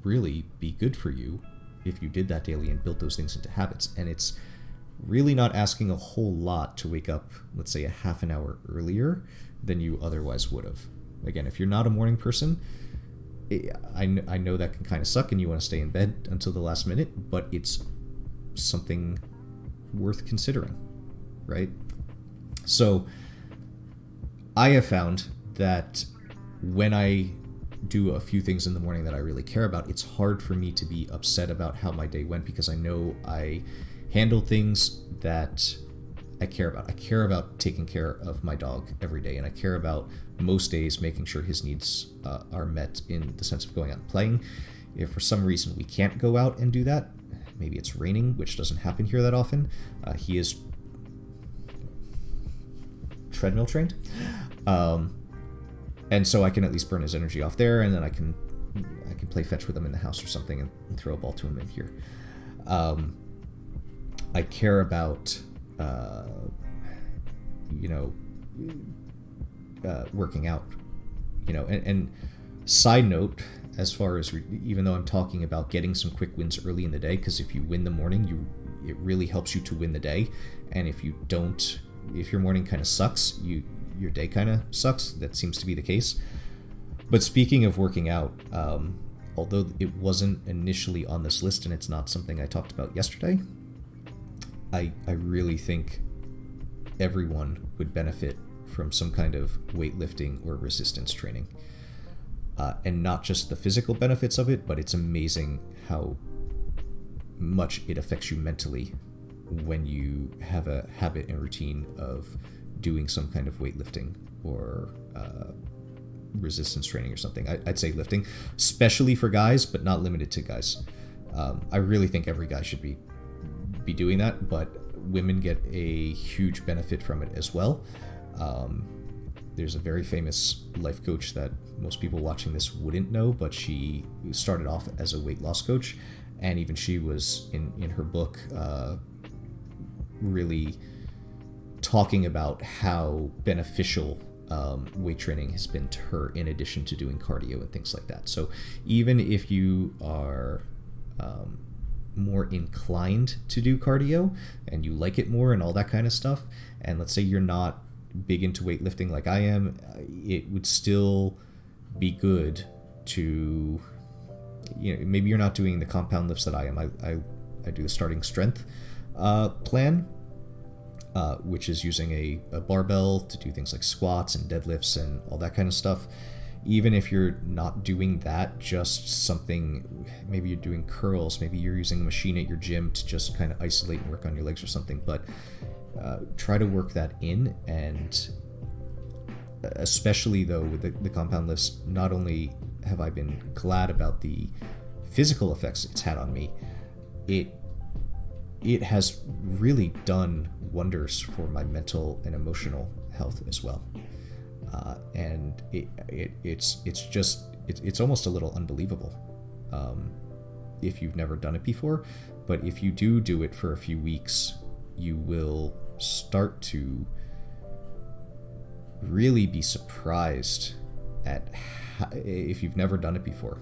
really be good for you if you did that daily and built those things into habits. And it's really not asking a whole lot to wake up, let's say, a half an hour earlier than you otherwise would have. Again, if you're not a morning person, I know that can kind of suck and you want to stay in bed until the last minute, but it's something worth considering, right? So I have found that when I do a few things in the morning that I really care about, it's hard for me to be upset about how my day went because I know I handle things that I care about. I care about taking care of my dog every day, and I care about most days making sure his needs are met in the sense of going out and playing. If for some reason we can't go out and do that, maybe it's raining, which doesn't happen here that often, he is treadmill trained. And so I can at least burn his energy off there, and then I can play fetch with him in the house or something and throw a ball to him in here. I care about, working out, and side note, as far as even though I'm talking about getting some quick wins early in the day, because if you win the morning, it really helps you to win the day. And if you don't, if your morning kind of sucks, your day kind of sucks. That seems to be the case. But speaking of working out, although it wasn't initially on this list and it's not something I talked about yesterday, I really think everyone would benefit from some kind of weightlifting or resistance training. And not just the physical benefits of it, but it's amazing how much it affects you mentally when you have a habit and routine of doing some kind of weightlifting or resistance training or something. I'd say lifting, especially for guys, but not limited to guys. I really think every guy should be doing that, but women get a huge benefit from it as well. There's a very famous life coach that most people watching this wouldn't know, but she started off as a weight loss coach, and even she was in her book really talking about how beneficial weight training has been to her, in addition to doing cardio and things like that. So even if you are more inclined to do cardio and you like it more and all that kind of stuff, and let's say you're not big into weightlifting like I am, it would still be good to, maybe you're not doing the compound lifts that I am. I do the starting strength plan, which is using a barbell to do things like squats and deadlifts and all that kind of stuff. Even if you're not doing that, just something, maybe you're doing curls, maybe you're using a machine at your gym to just kind of isolate and work on your legs or something, but try to work that in. And especially though with the compound lifts, not only have I been glad about the physical effects it's had on me, it has really done wonders for my mental and emotional health as well. And it's almost a little unbelievable if you've never done it before. But if you do it for a few weeks, you will start to really be surprised at if you've never done it before.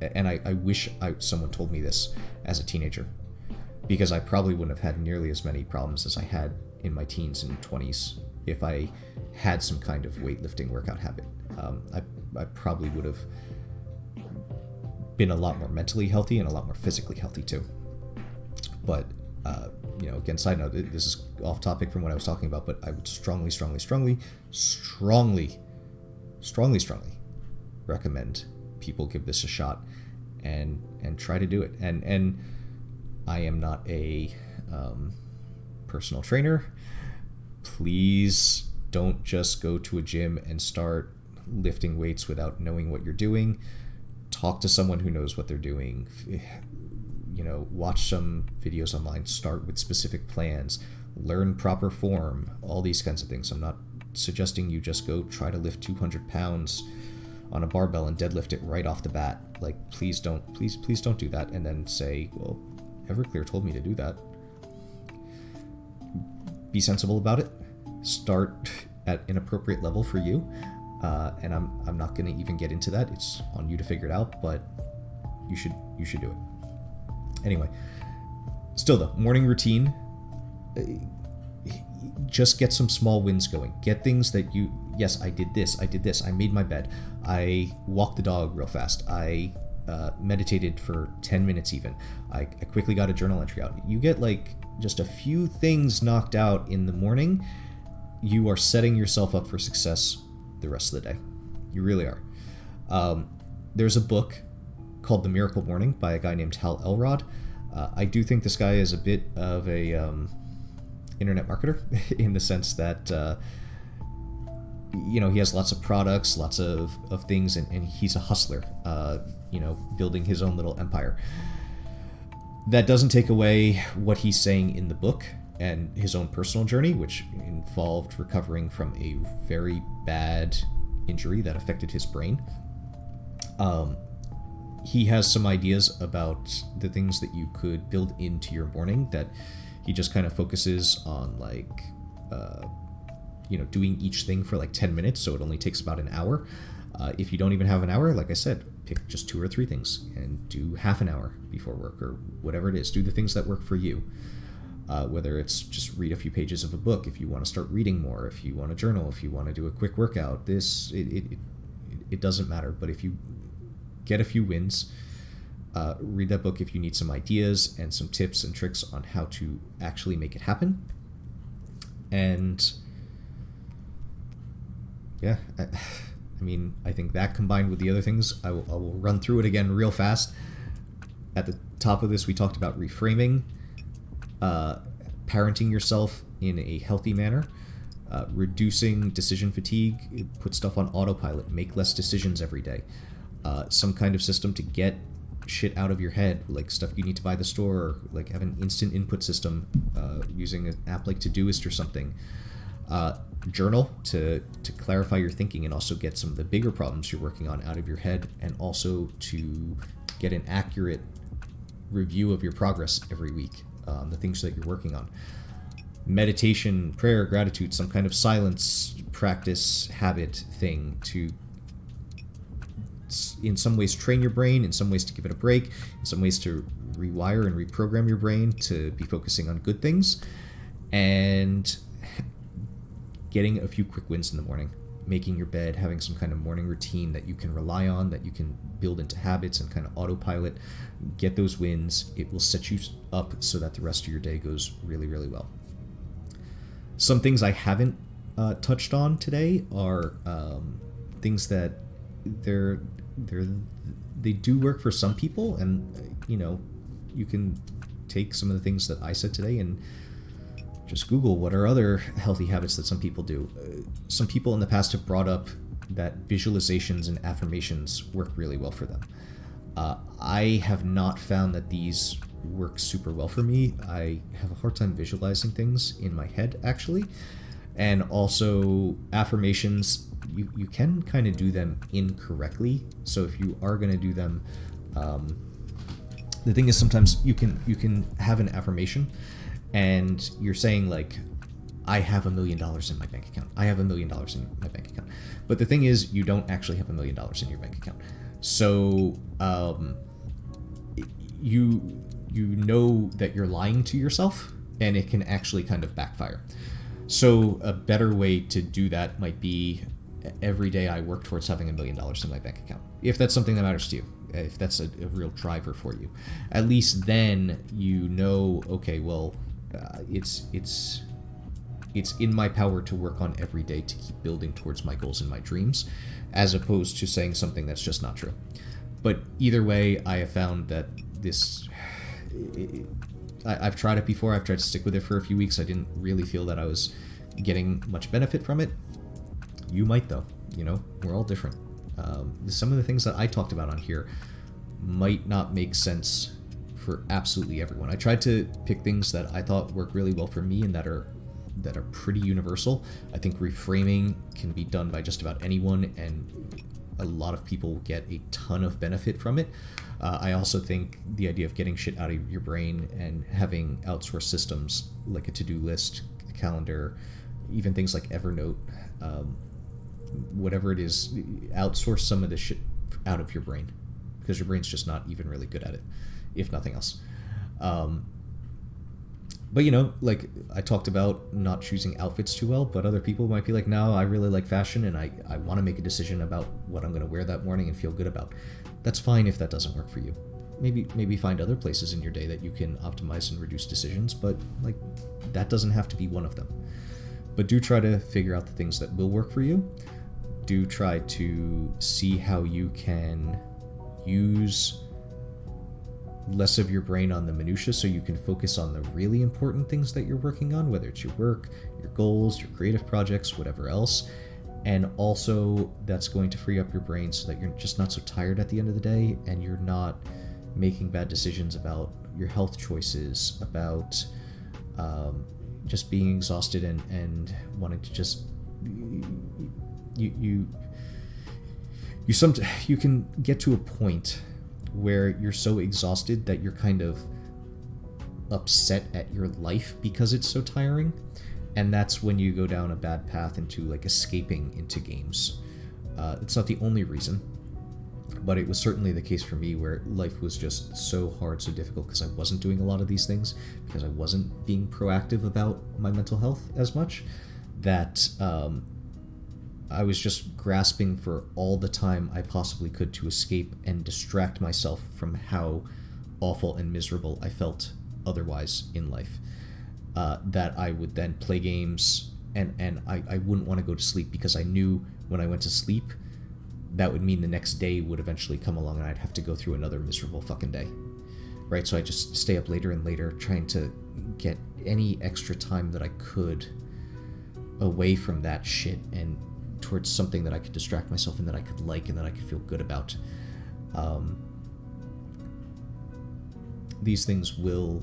And I wish someone told me this as a teenager, because I probably wouldn't have had nearly as many problems as I had in my teens and 20s if I had some kind of weightlifting workout habit. I probably would have been a lot more mentally healthy and a lot more physically healthy too. But again, side note, this is off topic from what I was talking about, but I would strongly recommend people give this a shot and try to do it. And I am not a personal trainer. Please don't just go to a gym and start lifting weights without knowing what you're doing. Talk to someone who knows what they're doing. Watch some videos online. Start with specific plans. Learn proper form. All these kinds of things. I'm not suggesting you just go try to lift 200 pounds on a barbell and deadlift it right off the bat. Like, please don't do that and then say, well, Everclear told me to do that. Be sensible about it. Start at an appropriate level for you. And I'm not going to even get into that. It's on you to figure it out, but you should do it. Anyway, still though, morning routine, just get some small wins going. Get things that yes, I did this, I made my bed, I walked the dog real fast, I meditated for 10 minutes even, I quickly got a journal entry out. You get like just a few things knocked out in the morning, you are setting yourself up for success the rest of the day. You really are. There's a book called The Miracle Morning by a guy named Hal Elrod. I do think this guy is a bit of a internet marketer in the sense that he has lots of products, lots of things, and he's a hustler, building his own little empire. That doesn't take away what he's saying in the book and his own personal journey, which involved recovering from a very bad injury that affected his brain. He has some ideas about the things that you could build into your morning that he just kind of focuses on, like, doing each thing for like 10 minutes, so it only takes about an hour. If you don't even have an hour, like I said, pick just 2 or 3 things and do half an hour before work or whatever it is. Do the things that work for you. Whether it's just read a few pages of a book, if you want to start reading more, if you want to journal, if you want to do a quick workout, it doesn't matter. But if you get a few wins, read that book if you need some ideas and some tips and tricks on how to actually make it happen. And yeah, I mean, I think that combined with the other things, I will run through it again real fast. At the top of this, we talked about reframing, parenting yourself in a healthy manner, reducing decision fatigue, put stuff on autopilot, make less decisions every day, some kind of system to get shit out of your head, like stuff you need to buy at the store, or like have an instant input system using an app like Todoist or something. Journal to clarify your thinking and also get some of the bigger problems you're working on out of your head, and also to get an accurate review of your progress every week, the things that you're working on. Meditation, prayer, gratitude, some kind of silence practice habit thing to in some ways train your brain, in some ways to give it a break, in some ways to rewire and reprogram your brain to be focusing on good things, and getting a few quick wins in the morning, making your bed, having some kind of morning routine that you can rely on, that you can build into habits and kind of autopilot. Get those wins. It will set you up so that the rest of your day goes really, really well. Some things I haven't touched on today are things that they do work for some people, and you can take some of the things that I said today and just Google what are other healthy habits that some people do. Some people in the past have brought up that visualizations and affirmations work really well for them. I have not found that these work super well for me. I have a hard time visualizing things in my head, actually. And also, affirmations, you can kind of do them incorrectly. So if you are going to do them, the thing is sometimes you can have an affirmation and you're saying like, I have $1 million in my bank account. I have $1 million in my bank account. But the thing is, you don't actually have $1 million in your bank account. So you know that you're lying to yourself, and it can actually kind of backfire. So a better way to do that might be every day I work towards having $1 million in my bank account. If that's something that matters to you, if that's a real driver for you, at least then you know, okay, well, it's in my power to work on every day to keep building towards my goals and my dreams, as opposed to saying something that's just not true. But either way, I have found that I've tried it before. I've tried to stick with it for a few weeks. I didn't really feel that I was getting much benefit from it. You might, though. We're all different. Some of the things that I talked about on here might not make sense for absolutely everyone. I tried to pick things that I thought work really well for me and that are pretty universal. I think reframing can be done by just about anyone, and a lot of people get a ton of benefit from it. I also think the idea of getting shit out of your brain and having outsourced systems like a to-do list, a calendar, even things like Evernote, whatever it is, outsource some of this shit out of your brain, because your brain's just not even really good at it, if nothing else. But like I talked about not choosing outfits too well, but other people might be like, no, I really like fashion and I want to make a decision about what I'm going to wear that morning and feel good about. That's fine if that doesn't work for you. Maybe find other places in your day that you can optimize and reduce decisions, but like that doesn't have to be one of them. But do try to figure out the things that will work for you. Do try to see how you can use less of your brain on the minutia so you can focus on the really important things that you're working on, whether it's your work, your goals, your creative projects, whatever else. And also that's going to free up your brain so that you're just not so tired at the end of the day, and you're not making bad decisions about your health choices, about just being exhausted and wanting to just you can get to a point where you're so exhausted that you're kind of upset at your life because it's so tiring, and that's when you go down a bad path into like escaping into games. It's not the only reason, but it was certainly the case for me where life was just so hard, so difficult, because I wasn't doing a lot of these things, because I wasn't being proactive about my mental health as much, that I was just grasping for all the time I possibly could to escape and distract myself from how awful and miserable I felt otherwise in life. That I would then play games, and I wouldn't want to go to sleep, because I knew when I went to sleep, that would mean the next day would eventually come along and I'd have to go through another miserable fucking day. Right? So I just stay up later and later trying to get any extra time that I could away from that shit and towards something that I could distract myself and that I could like and that I could feel good about. These things will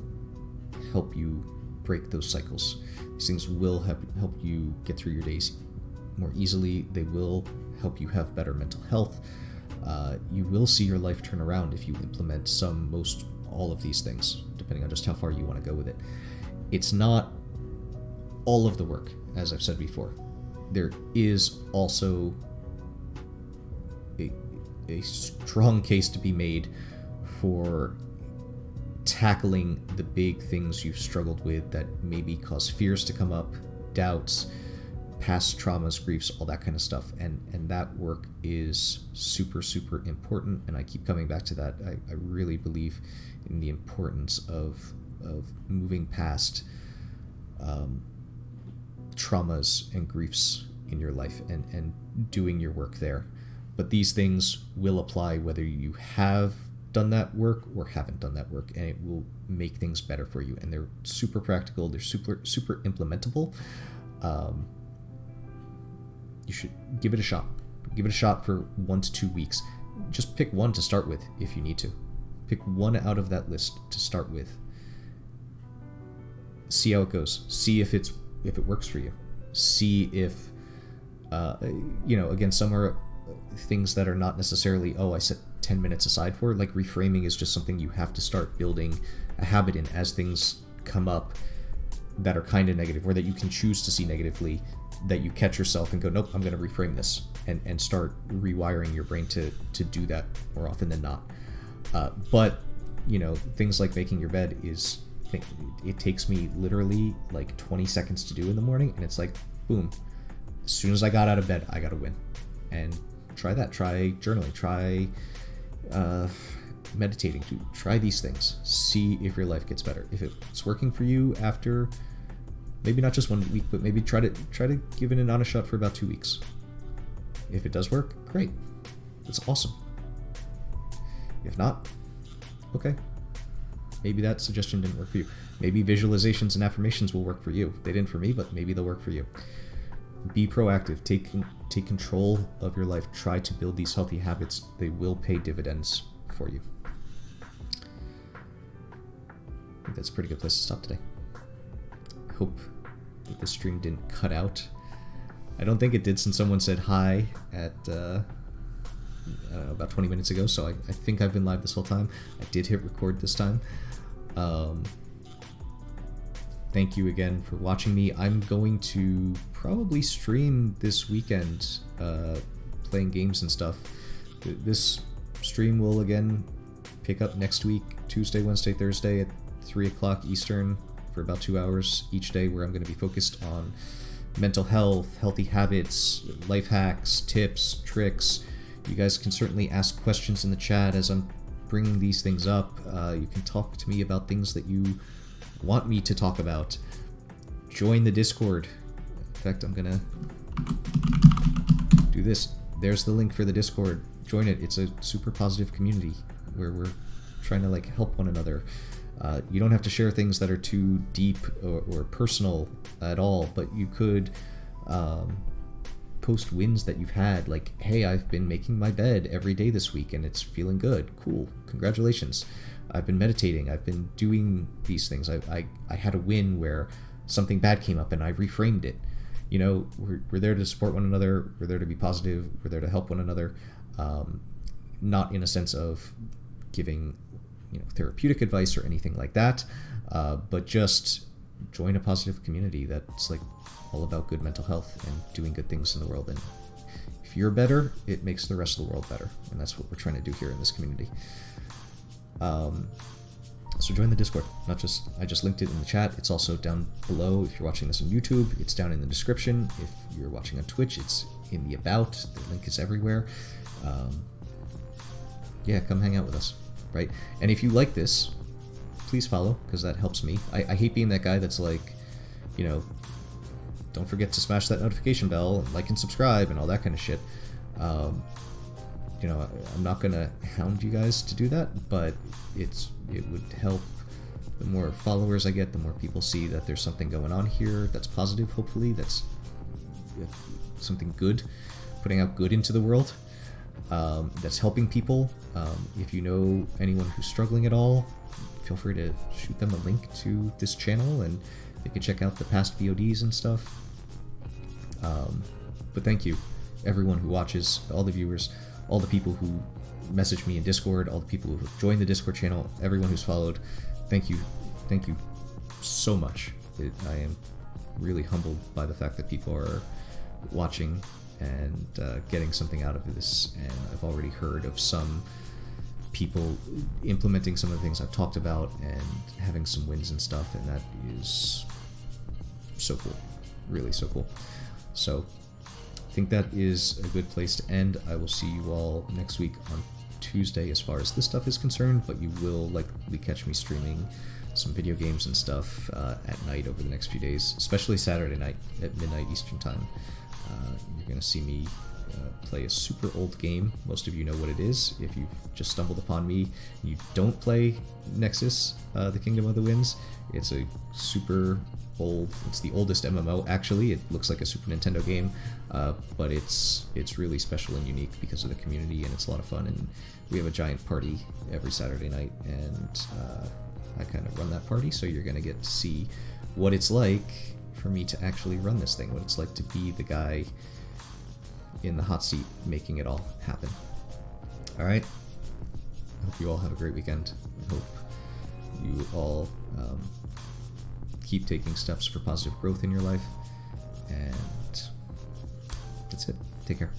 help you break those cycles. These things will help you get through your days more easily. They will help you have better mental health. You will see your life turn around if you implement some, most, all of these things, depending on just how far you want to go with it. It's not all of the work, as I've said before. There is also a strong case to be made for tackling the big things you've struggled with that maybe cause fears to come up, doubts, past traumas, griefs, all that kind of stuff. And that work is super, super important, and I keep coming back to that. I really believe in the importance of moving past traumas and griefs in your life and doing your work there. But these things will apply whether you have done that work or haven't done that work, and it will make things better for you. And they're super practical, they're super implementable. You should give it a shot. Give it a shot for 1 to 2 weeks. Just pick one to start with if you need to. Pick one out of that list to start with. See how it goes. See if it works for you. See if again, some are things that are not necessarily, I set 10 minutes aside for. Like reframing is just something you have to start building a habit in as things come up that are kind of negative, or that you can choose to see negatively, that you catch yourself and go, nope, I'm going to reframe this, and start rewiring your brain to do that more often than not. But things like making your bed it takes me literally like 20 seconds to do in the morning, and it's like, boom, as soon as I got out of bed, I got to win. And try that. Try journaling. Try meditating. Try these things. See if your life gets better. If it's working for you after maybe not just 1 week, but maybe try to give it an honest shot for about 2 weeks. If it does work, great. That's awesome. If not, okay. Maybe that suggestion didn't work for you. Maybe visualizations and affirmations will work for you. They didn't for me, but maybe they'll work for you. Be proactive. Take control of your life. Try to build these healthy habits. They will pay dividends for you. I think that's a pretty good place to stop today. I hope that the stream didn't cut out. I don't think it did, since someone said hi at about 20 minutes ago, so I think I've been live this whole time. I did hit record this time. Thank you again for watching me. I'm going to probably stream this weekend, playing games and stuff. This stream will again pick up next week, Tuesday, Wednesday, Thursday at 3 o'clock Eastern for about 2 hours each day, where I'm going to be focused on mental health, healthy habits, life hacks, tips, tricks. You guys can certainly ask questions in the chat as I'm bringing these things up. You can talk to me about things that you want me to talk about. Join the Discord. In fact, I'm gonna do this. There's the link for the Discord. Join it. It's a super positive community where we're trying to help one another. You don't have to share things that are too deep or personal at all, but you could post wins that you've had, like, hey, I've been making my bed every day this week and it's feeling good. Cool. Congratulations. I've been meditating. I've been doing these things. I had a win where something bad came up and I reframed it. We're there to support one another. We're there to be positive. We're there to help one another. Not in a sense of giving therapeutic advice or anything like that, but just join a positive community that's all about good mental health and doing good things in the world. And if if you're better, it makes the rest of the world better, and that's what we're trying to do here in this community. So join the Discord. I just linked it in the chat. It's also down below if you're watching this on YouTube. It's down in the description. If you're watching on Twitch, it's in the about. The link is everywhere. Yeah, come hang out with us, right? And if you like this, please follow, because that helps me. I hate being that guy that's like, you know, don't forget to smash that notification bell, and like and subscribe, and all that kind of shit. You know, I'm not gonna hound you guys to do that, but it would help. The more followers I get, the more people see that there's something going on here that's positive, hopefully, that's something good, putting out good into the world, that's helping people. If you know anyone who's struggling at all, feel free to shoot them a link to this channel, and they can check out the past VODs and stuff. But thank you, everyone who watches, all the viewers, all the people who message me in Discord, all the people who have joined the Discord channel, everyone who's followed. Thank you so much. I am really humbled by the fact that people are watching and getting something out of this, and I've already heard of some people implementing some of the things I've talked about and having some wins and stuff, and that is so cool, really so cool. So I think that is a good place to end. I will see you all next week on Tuesday as far as this stuff is concerned, but you will likely catch me streaming some video games and stuff at night over the next few days, especially Saturday night at midnight Eastern time. You're going to see me play a super old game. Most of you know what it is. If you've just stumbled upon me and you don't play Nexus, The Kingdom of the Winds, it's a super old, it's the oldest MMO actually. It looks like a Super Nintendo game, but it's really special and unique because of the community, and it's a lot of fun, and we have a giant party every Saturday night, and I kind of run that party, so you're going to get to see what it's like for me to actually run this thing, what it's like to be the guy in the hot seat making it all happen. Alright, I hope you all have a great weekend. I hope you all keep taking steps for positive growth in your life, and that's it. Take care.